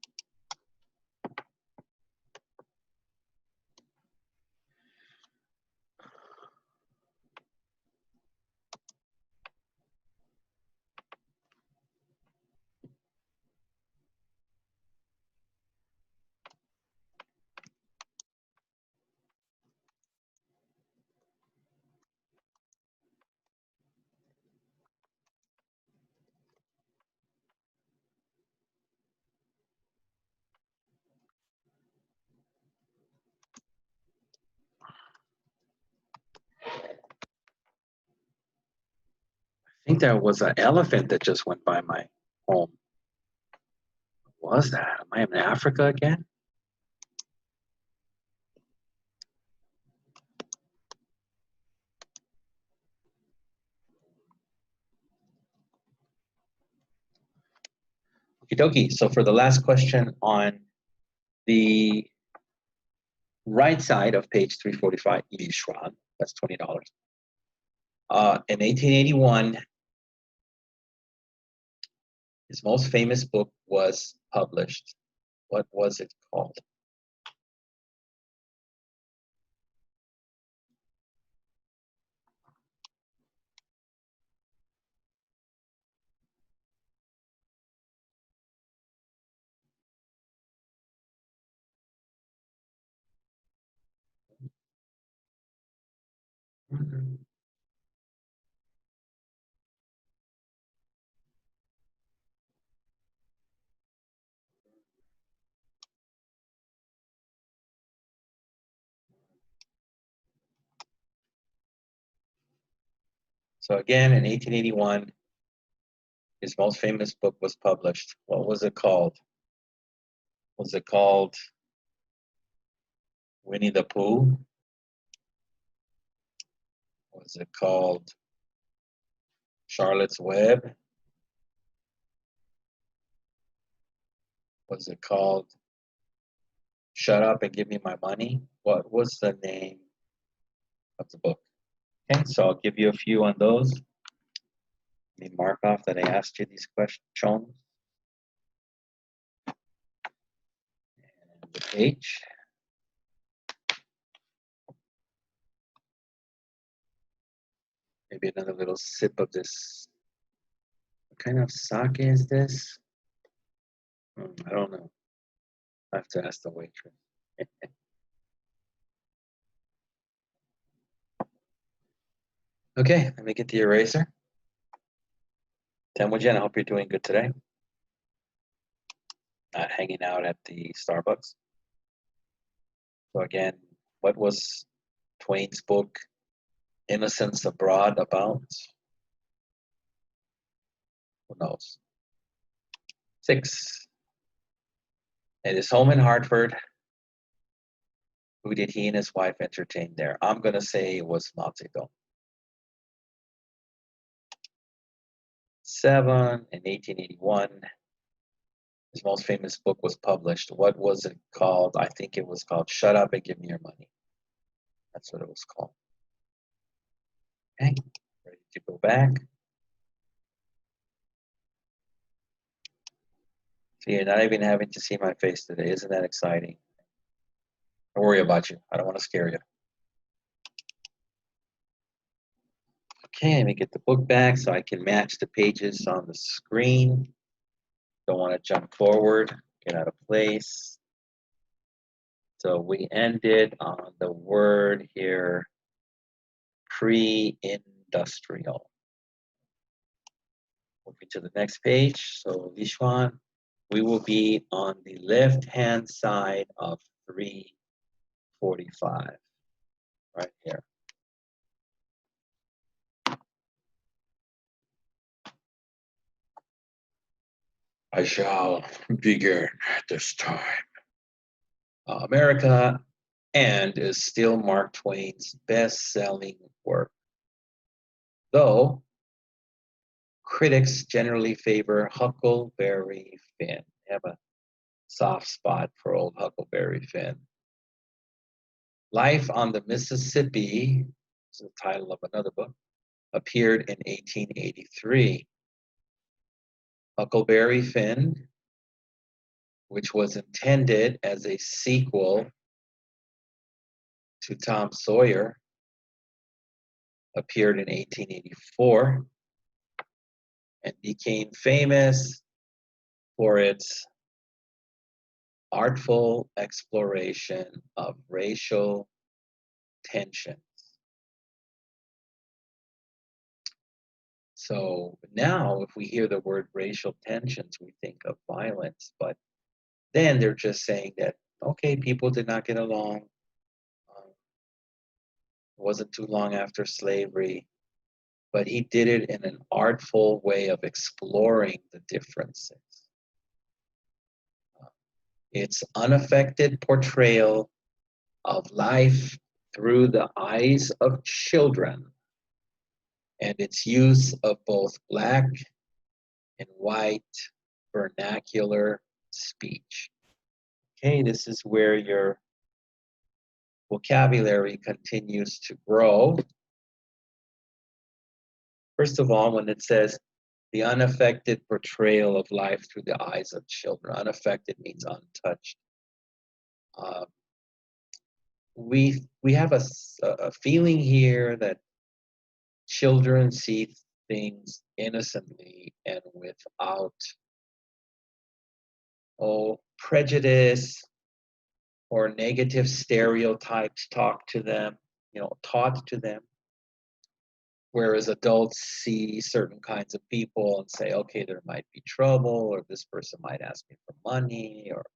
Speaker 1: I think there was an elephant that just went by my home. What was that? Am I in Africa again? Okie dokie. So for the last question on the right side of page 345, Yishuan, that's $20. In 1881, his most famous book was published. What was it called? So again, in 1881, his most famous book was published. What was it called? Was it called Winnie the Pooh? Was it called Charlotte's Web? Was it called Shut Up and Give Me My Money? What was the name of the book? Okay, so I'll give you a few on those. Let me mark off that I asked you these questions. And the page. Maybe another little sip of this. What kind of sake is this? I don't know. I have to ask the waitress. Okay, let me get the eraser. Temujin, I hope you're doing good today. Not hanging out at the Starbucks. So again, what was Twain's book, Innocents Abroad, about? Who knows? 6. At his home in Hartford, who did he and his wife entertain there? I'm going to say it was Mao Zedong. 7, in 1881, his most famous book was published. What was it called? I think it was called Shut Up and Give Me Your Money. That's what it was called. Okay, ready to go back. So you're not even having to see my face today. Isn't that exciting? Don't worry about you. I don't want to scare you. Okay, let me get the book back so I can match the pages on the screen. Don't want to jump forward, get out of place. So we ended on the word here, pre-industrial. Moving to the next page. So Vishwan, we will be on the left-hand side of 345, right here. I shall begin this time. America and is still Mark Twain's best-selling work, though critics generally favor Huckleberry Finn. I have a soft spot for old Huckleberry Finn. Life on the Mississippi is the title of another book, appeared in 1883. Huckleberry Finn, which was intended as a sequel to Tom Sawyer, appeared in 1884 and became famous for its artful exploration of racial tensions. So now, if we hear the word racial tensions, we think of violence, but then they're just saying that, okay, people did not get along. It wasn't too long after slavery, but he did it in an artful way of exploring the differences. Its unaffected portrayal of life through the eyes of children and its use of both black and white vernacular speech. Okay, this is where your vocabulary continues to grow. First of all, when it says the unaffected portrayal of life through the eyes of children, unaffected means untouched. We have a feeling here that children see things innocently and without prejudice or negative stereotypes taught to them, whereas adults see certain kinds of people and say, okay, there might be trouble, or this person might ask me for money, or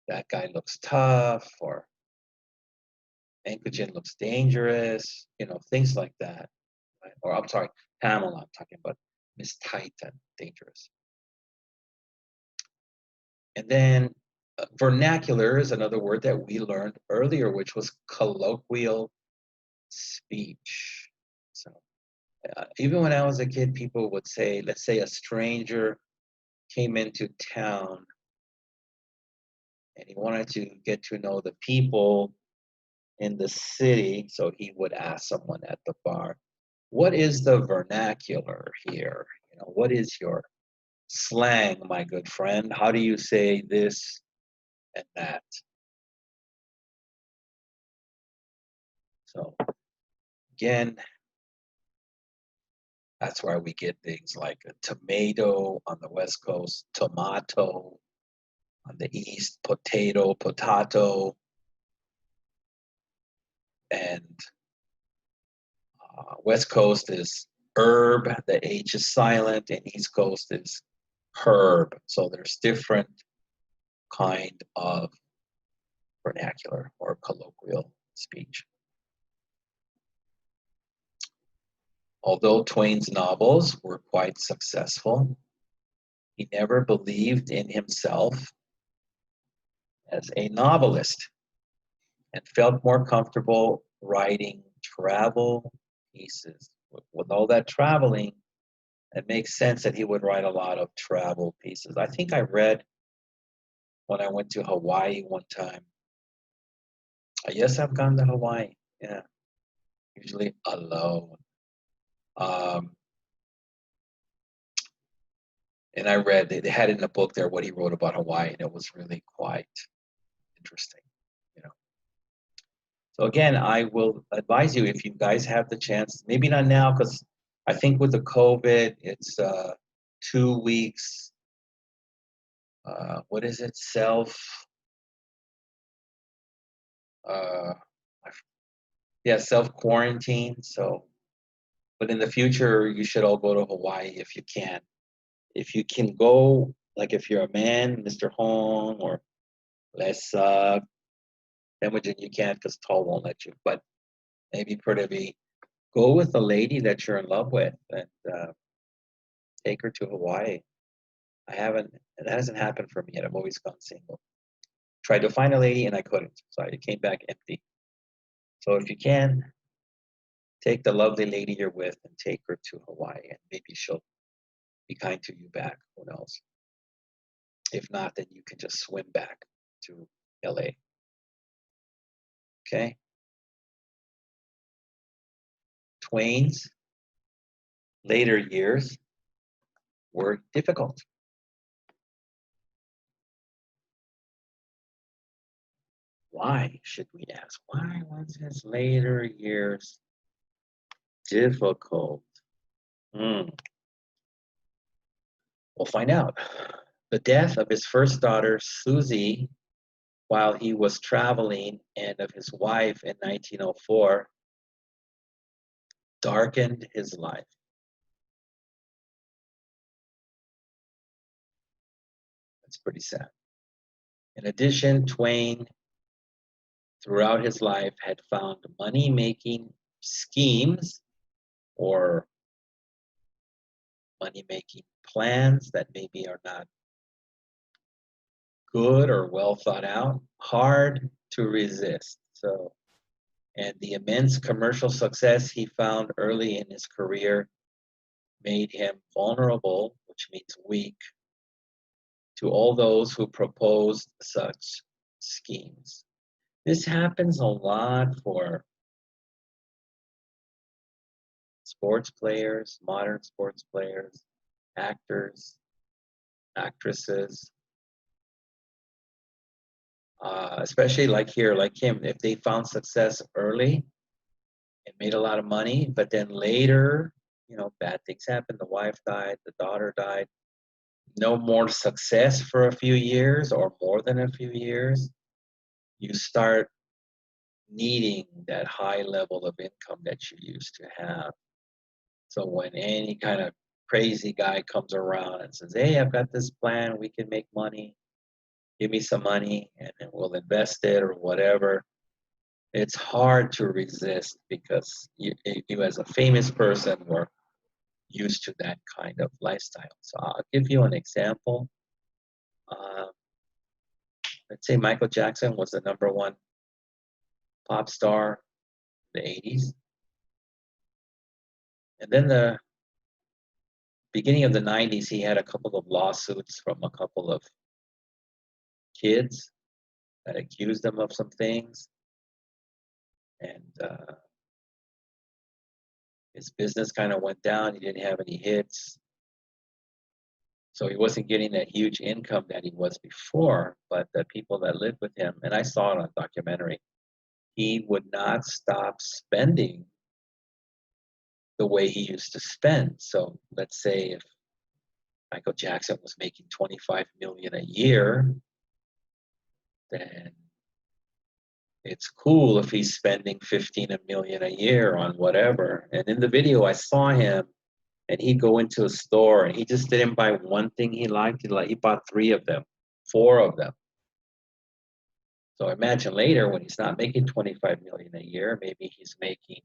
Speaker 1: that guy looks tough, or Ankogen looks dangerous, things like that. Right? Or I'm sorry, Pamela, I'm talking about Miss Titan, dangerous. And then vernacular is another word that we learned earlier, which was colloquial speech. So even when I was a kid, people would say, let's say a stranger came into town and he wanted to get to know the people in the city, so he would ask someone at the bar, what is the vernacular here? What is your slang, my good friend? How do you say this and that? So again, that's where we get things like a tomato on the West Coast, tomato on the East, potato, potato, and West Coast is herb, the H is silent, and East Coast is herb. So there's different kind of vernacular or colloquial speech. Although Twain's novels were quite successful, he never believed in himself as a novelist and felt more comfortable writing travel pieces. With all that traveling, it makes sense that he would write a lot of travel pieces. I think I read when I went to Hawaii one time. Yes, I've gone to Hawaii. Yeah, usually alone. And I read, they had in the book there what he wrote about Hawaii, and it was really quite interesting, So again, I will advise you, if you guys have the chance, maybe not now, because I think with the COVID, it's 2 weeks. What is it? Uh, self quarantine. So, but in the future, you should all go to Hawaii if you can. If you can go, like if you're a man, Mr. Hong or Les Temujin, you can't because Tall won't let you. But maybe Prithvi, go with a lady that you're in love with and take her to Hawaii. It hasn't happened for me yet. I've always gone single. Tried to find a lady and I couldn't. So I came back empty. So if you can, take the lovely lady you're with and take her to Hawaii and maybe she'll be kind to you back. Who knows? If not, then you can just swim back to LA. Okay? Twain's later years were difficult. Why, should we ask? Why was his later years difficult? We'll find out. The death of his first daughter, Susie, while he was traveling, and of his wife in 1904, darkened his life. That's pretty sad. In addition, Twain, throughout his life, had found money-making schemes or money-making plans that maybe are not good or well thought out, hard to resist. So, and the immense commercial success he found early in his career made him vulnerable, which means weak, to all those who proposed such schemes. This happens a lot for sports players, modern sports players, actors, actresses, especially like here, like him, if they found success early and made a lot of money, but then later, bad things happened. The wife died, the daughter died. No more success for a few years or more than a few years. You start needing that high level of income that you used to have. So when any kind of crazy guy comes around and says, hey, I've got this plan, we can make money, give me some money and then we'll invest it or whatever, it's hard to resist because you as a famous person were used to that kind of lifestyle. So I'll give you an example. Let's say Michael Jackson was the #1 pop star in the 80s. And then the beginning of the 90s, he had a couple of lawsuits from a couple of kids that accused him of some things. And his business kind of went down. He didn't have any hits. So he wasn't getting that huge income that he was before, but the people that lived with him, and I saw it on a documentary, he would not stop spending the way he used to spend. So let's say if Michael Jackson was making $25 million a year, then it's cool if he's spending $15 million a year on whatever. And in the video, I saw him, and he'd go into a store, and he just didn't buy one thing he liked. He bought 3 of them, 4 of them. So imagine later when he's not making $25 million a year, maybe he's making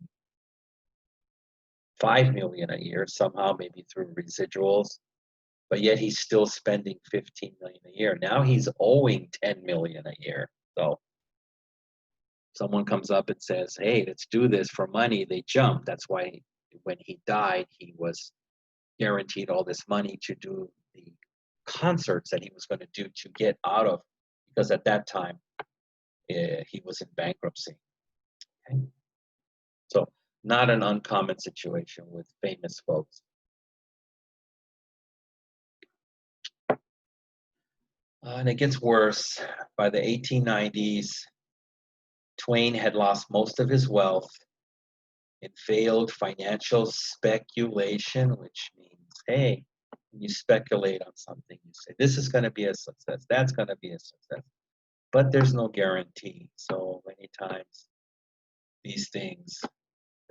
Speaker 1: $5 million a year somehow, maybe through residuals, but yet he's still spending $15 million a year. Now he's owing $10 million a year. So someone comes up and says, hey, let's do this for money. They jump. That's why when he died, he was guaranteed all this money to do the concerts that he was going to do to get out of, because at that time he was in bankruptcy. Okay? So not an uncommon situation with famous folks. And it gets worse. By the 1890s, Twain had lost most of his wealth in failed financial speculation, which means, hey, when you speculate on something, you say, this is going to be a success, that's going to be a success. But there's no guarantee. So many times these things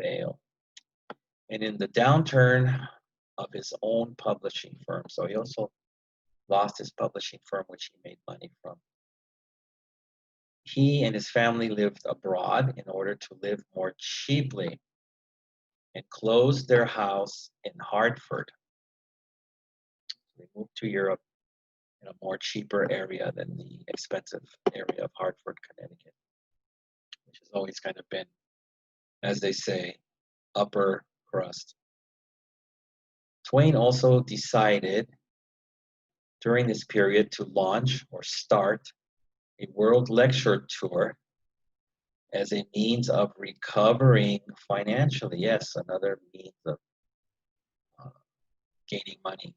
Speaker 1: fail. And in the downturn of his own publishing firm, so he also lost his publishing firm, which he made money from. He and his family lived abroad in order to live more cheaply and closed their house in Hartford. They moved to Europe in a more cheaper area than the expensive area of Hartford, Connecticut, which has always kind of been, as they say, upper crust. Twain also decided during this period to launch or start a world lecture tour as a means of recovering financially. Yes, another means of gaining money.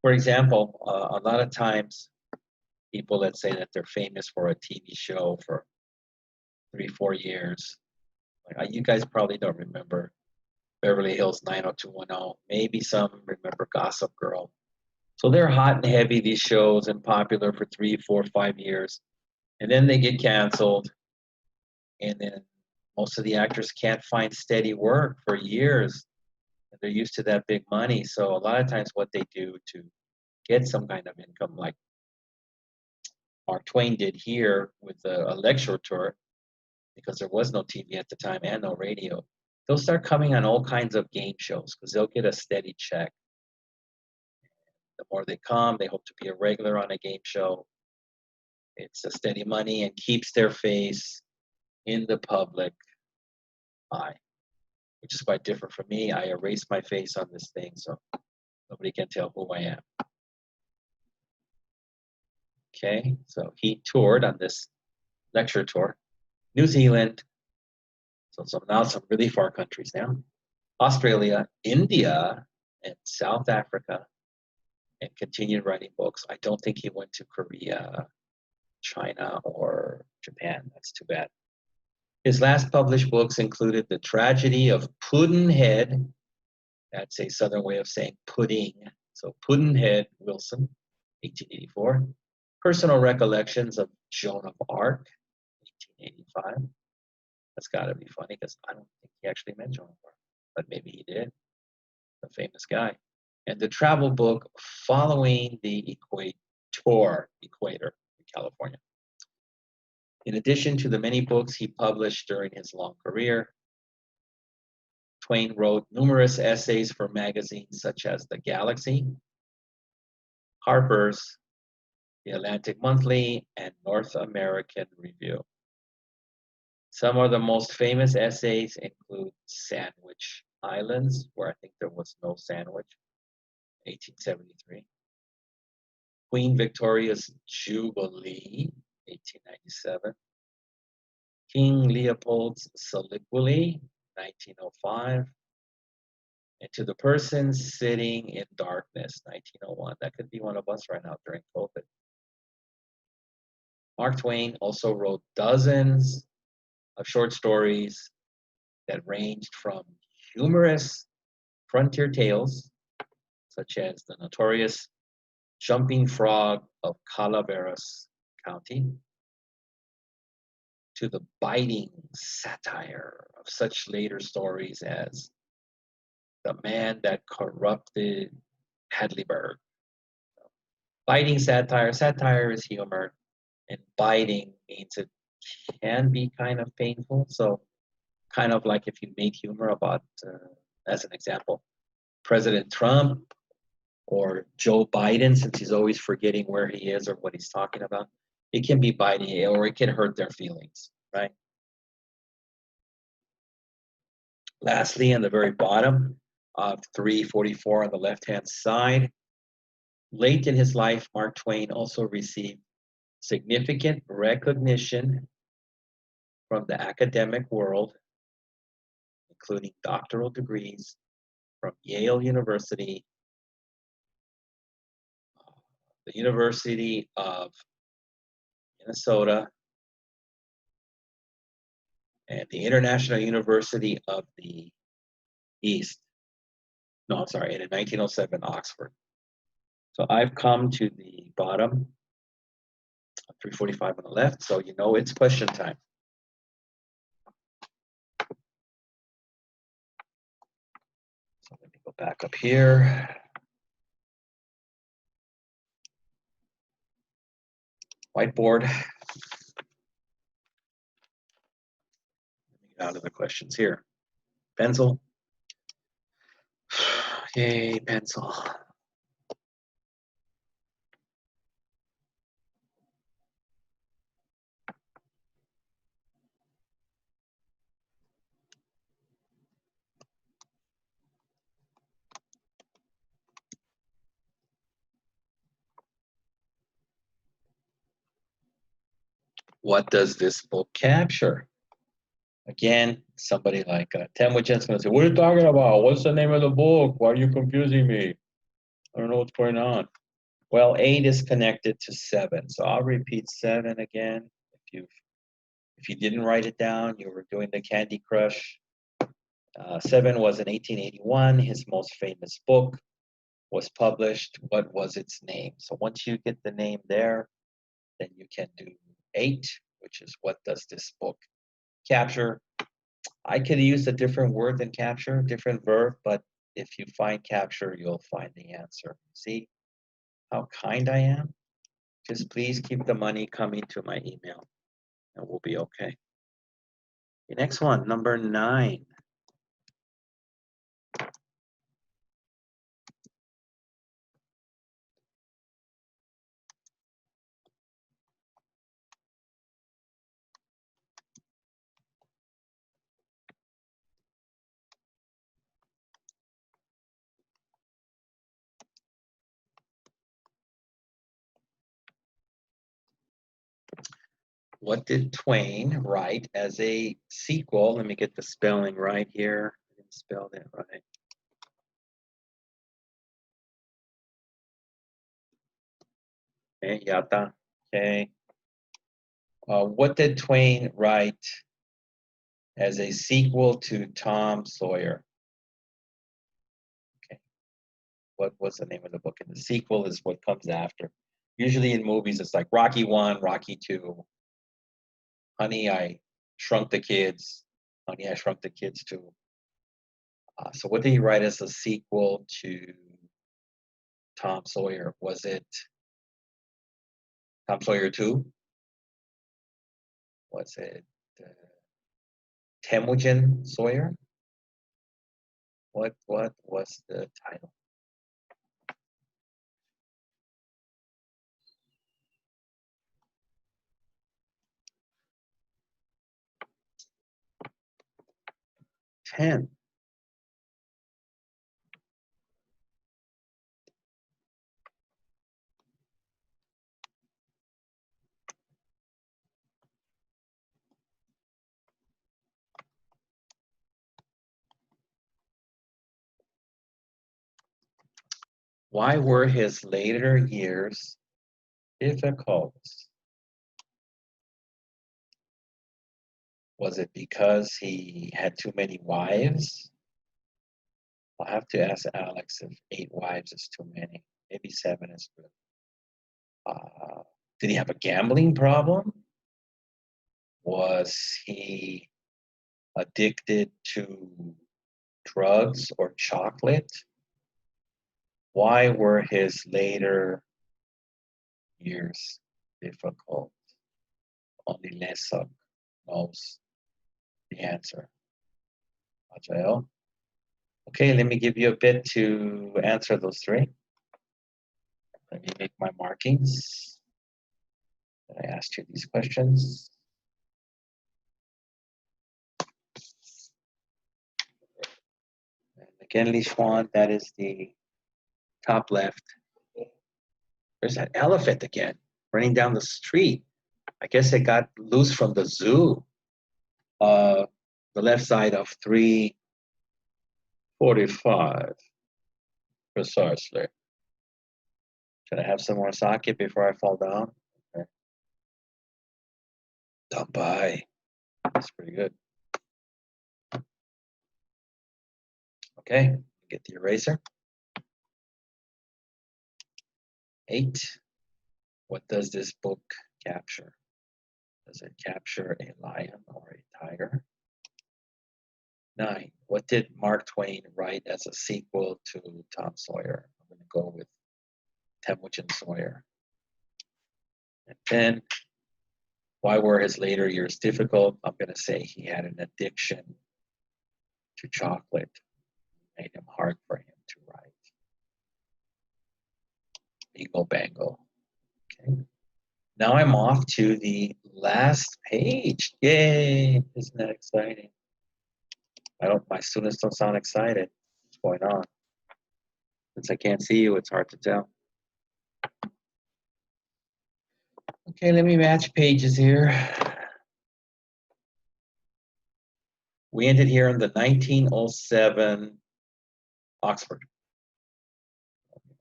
Speaker 1: For example, a lot of times people that say that they're famous for a TV show for 3-4 years, like, you guys probably don't remember Beverly Hills 90210. Maybe some remember Gossip Girl. So they're hot and heavy, these shows, and popular for 3, 4, 5 years. And then they get canceled. And then most of the actors can't find steady work for years. And they're used to that big money. So a lot of times what they do to get some kind of income, like Mark Twain did here with a lecture tour, because there was no TV at the time and no radio, they'll start coming on all kinds of game shows because they'll get a steady check. The more they come, they hope to be a regular on a game show. It's a steady money and keeps their face in the public eye, which is quite different from me. I erase my face on this thing so nobody can tell who I am. Okay, so he toured on this lecture tour. New Zealand, so now some really far countries now. Australia, India, and South Africa, and continued writing books. I don't think he went to Korea, China, or Japan. That's too bad. His last published books included The Tragedy of Pudd'nhead. That's a southern way of saying pudding. So Pudd'nhead Wilson, 1884. Personal Recollections of Joan of Arc, 1885. That's got to be funny because I don't think he actually met Joan of Arc, but maybe he did. A famous guy. And the travel book Following the Equator in California. In addition to the many books he published during his long career, Twain wrote numerous essays for magazines such as The Galaxy, Harper's, The Atlantic Monthly, and North American Review. Some of the most famous essays include Sandwich Islands, where I think there was no sandwich, 1873. Queen Victoria's Jubilee, 1897. King Leopold's Soliloquy, 1905. And To the Person Sitting in Darkness, 1901. That could be one of us right now during COVID. Mark Twain also wrote dozens of short stories that ranged from humorous frontier tales, such as the notorious Jumping Frog of Calaveras County, to the biting satire of such later stories as The Man That Corrupted Hadleyburg. Biting satire. Satire is humor, and biting means it can be kind of painful. So kind of like if you made humor about, as an example, President Trump or Joe Biden, since he's always forgetting where he is or what he's talking about, it can be biting or it can hurt their feelings, right? Lastly, on the very bottom of 344 on the left-hand side, late in his life, Mark Twain also received significant recognition from the academic world, including doctoral degrees from Yale University, the University of Minnesota, and the International University of the East. No, I'm sorry, in 1907, Oxford. So I've come to the bottom, 345 on the left, so you know it's question time. So let me go back up here. Whiteboard. Let me get out of the questions here. Pencil. Yay, pencil. What does this book capture? Again, somebody like Temujin's going to say, what are you talking about? What's the name of the book? Why are you confusing me? I don't know what's going on. Well, 8 is connected to 7. So I'll repeat 7 again. If you didn't write it down, you were doing the Candy Crush. 7 was in 1881. His most famous book was published. What was its name? So once you get the name there, then you can do 8, which is what does this book capture? I could use a different word than capture, different verb, but if you find capture, you'll find the answer. See how kind I am? Just please keep the money coming to my email and we'll be okay. The next one, number 9. What did Twain write as a sequel? Let me get the spelling right here. I didn't spell that right. Okay, yata. Okay. What did Twain write as a sequel to Tom Sawyer? Okay. What was the name of the book? And the sequel is what comes after. Usually in movies, it's like Rocky 1, Rocky 2, Honey, I Shrunk the Kids, Honey, I Shrunk the Kids 2. So what did he write as a sequel to Tom Sawyer? Was it Tom Sawyer 2? Was it Temujin Sawyer? What was the title? Ten. Why were his later years difficult? Was it because he had too many wives? I'll have to ask Alex if 8 wives is too many. Maybe 7 is good. Did he have a gambling problem? Was he addicted to drugs or chocolate? Why were his later years difficult? Only Lesak knows the answer. Rafael? Okay, let me give you a bit to answer those 3. Let me make my markings. I asked you these questions. And again, Lishwan, that is the top left. There's that elephant again, running down the street. I guess it got loose from the zoo. The left side of 345, precisely. Should I have some more sake before I fall down? Okay. Dampai. That's pretty good. Okay, get the eraser. 8. What does this book capture? Does it capture a lion or a tiger? 9. What did Mark Twain write as a sequel to Tom Sawyer? I'm going to go with Temwich and Sawyer. And 10. Why were his later years difficult? I'm going to say he had an addiction to chocolate. It made him hard for him to write. Bingo bango. Okay. Now I'm off to the last page. Yay! Isn't that exciting? My students don't sound excited. What's going on? Since I can't see you, it's hard to tell. Okay, let me match pages here. We ended here in the 1907 Oxford.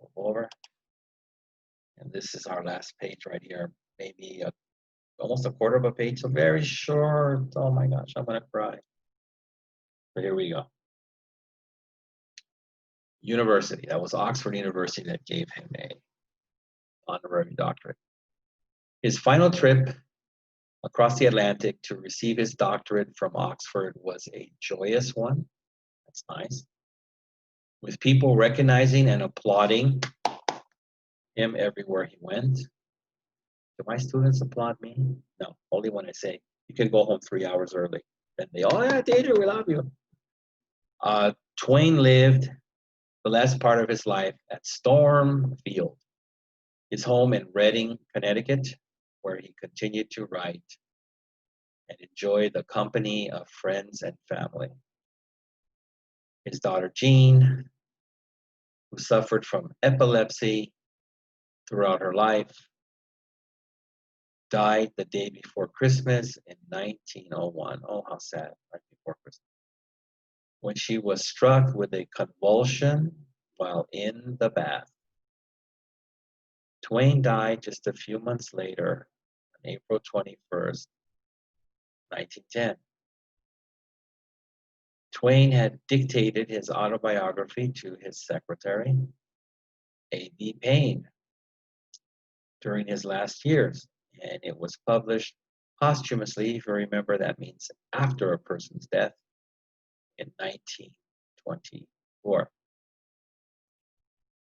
Speaker 1: Move over. And this is our last page right here. Maybe almost a quarter of a page, so very short. Oh my gosh, I'm gonna cry. But here we go. University. That was Oxford University that gave him a honorary doctorate. His final trip across the Atlantic to receive his doctorate from Oxford was a joyous one. That's nice. With people recognizing and applauding him everywhere he went. Do my students applaud me? No, only when I say, you can go home 3 hours early. Then they, oh yeah, Deidre, we love you. Twain lived the last part of his life at Stormfield, his home in Reading, Connecticut, where he continued to write and enjoy the company of friends and family. His daughter Jean, who suffered from epilepsy throughout her life, died the day before Christmas in 1901. Oh, how sad, right before Christmas. When she was struck with a convulsion while in the bath. Twain died just a few months later, on April 21st, 1910. Twain had dictated his autobiography to his secretary, A.B. Payne, during his last years, and it was published posthumously. If you remember, that means after a person's death, in 1924.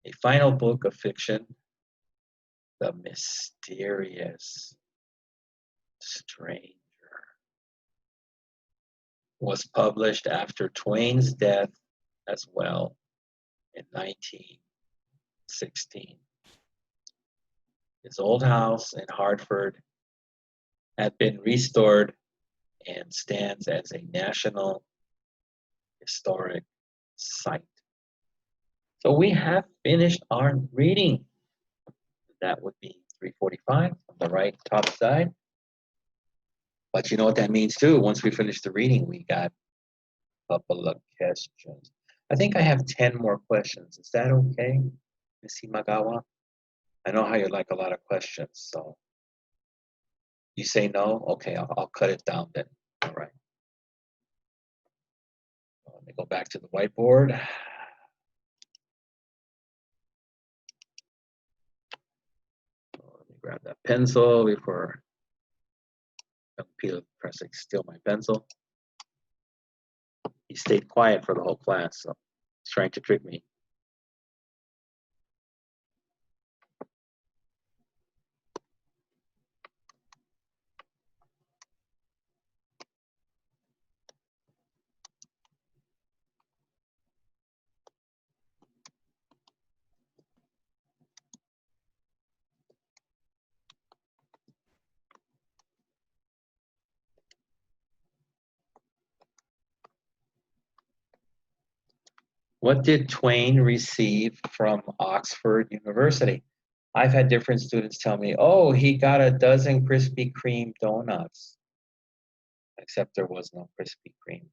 Speaker 1: A final book of fiction, The Mysterious Stranger, was published after Twain's death as well in 1916. His old house in Hartford had been restored and stands as a National Historic Site. So we have finished our reading. That would be 345 on the right top side. But you know what that means too. Once we finish the reading, we got a couple of questions. I think I have 10 more questions. Is that okay, Ms. Himagawa? I know how you like a lot of questions, so you say no? Okay, I'll cut it down then. All right. Let me go back to the whiteboard. Let me grab that pencil before Peter pressing steal my pencil. He stayed quiet for the whole class, so he's trying to trick me. What did Twain receive from Oxford University? I've had different students tell me, oh, he got a dozen Krispy Kreme donuts, except there was no Krispy Kreme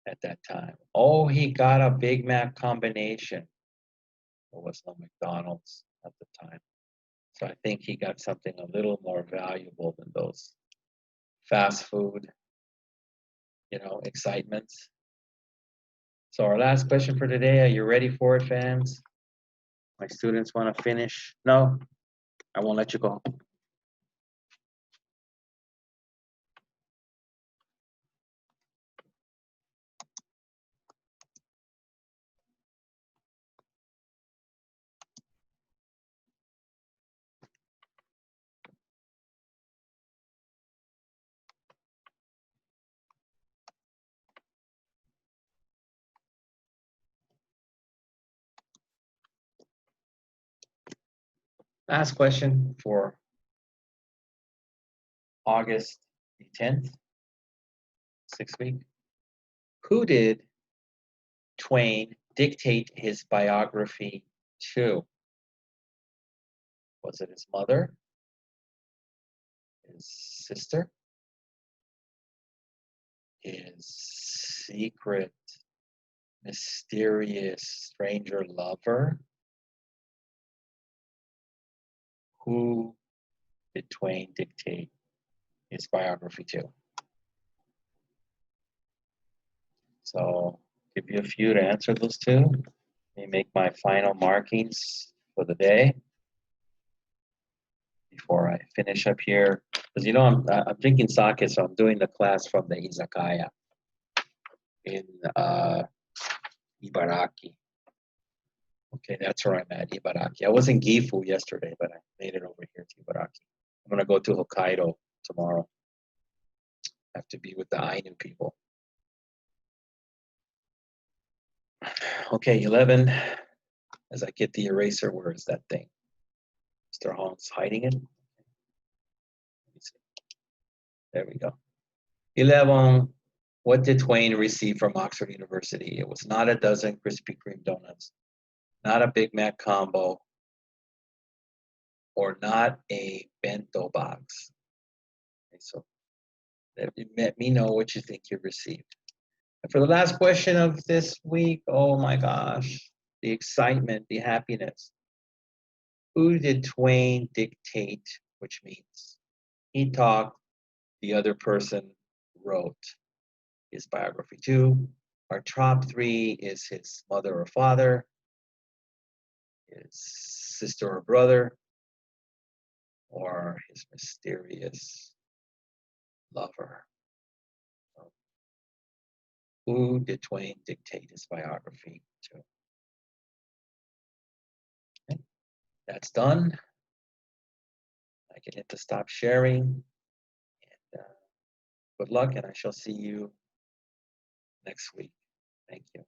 Speaker 1: at that time. Oh, he got a Big Mac combination. There was no McDonald's at the time. So I think he got something a little more valuable than those fast food, excitements. So our last question for today, are you ready for it, fans? My students want to finish? No, I won't let you go. Last question for August the 10th, 6th week. Who did Twain dictate his biography to? Was it his mother, his sister, his secret, mysterious stranger lover? Who did Twain dictate his biography to? So give you a few to answer those two. Let me make my final markings for the day before I finish up here. Because you know I'm drinking sake, so I'm doing the class from the izakaya in Ibaraki. Okay, that's where I'm at, Ibaraki. I was in Gifu yesterday, but I made it over here to Ibaraki. I'm gonna go to Hokkaido tomorrow. I have to be with the Ainu people. Okay, 11. As I get the eraser, where is that thing? Mr. Holmes hiding it. Let me see. There we go. 11. What did Twain receive from Oxford University? It was not a dozen Krispy Kreme donuts, not a Big Mac combo, or not a bento box. Okay, so let me know what you think you received. And for the last question of this week, oh my gosh, the excitement, the happiness. Who did Twain dictate, which means he talked, the other person wrote his biography to? Our top three is his mother or father, his sister or brother, or his mysterious lover. So, who did Twain dictate his biography to? Okay, that's done. I can hit the stop sharing. And good luck, and I shall see you next week. Thank you.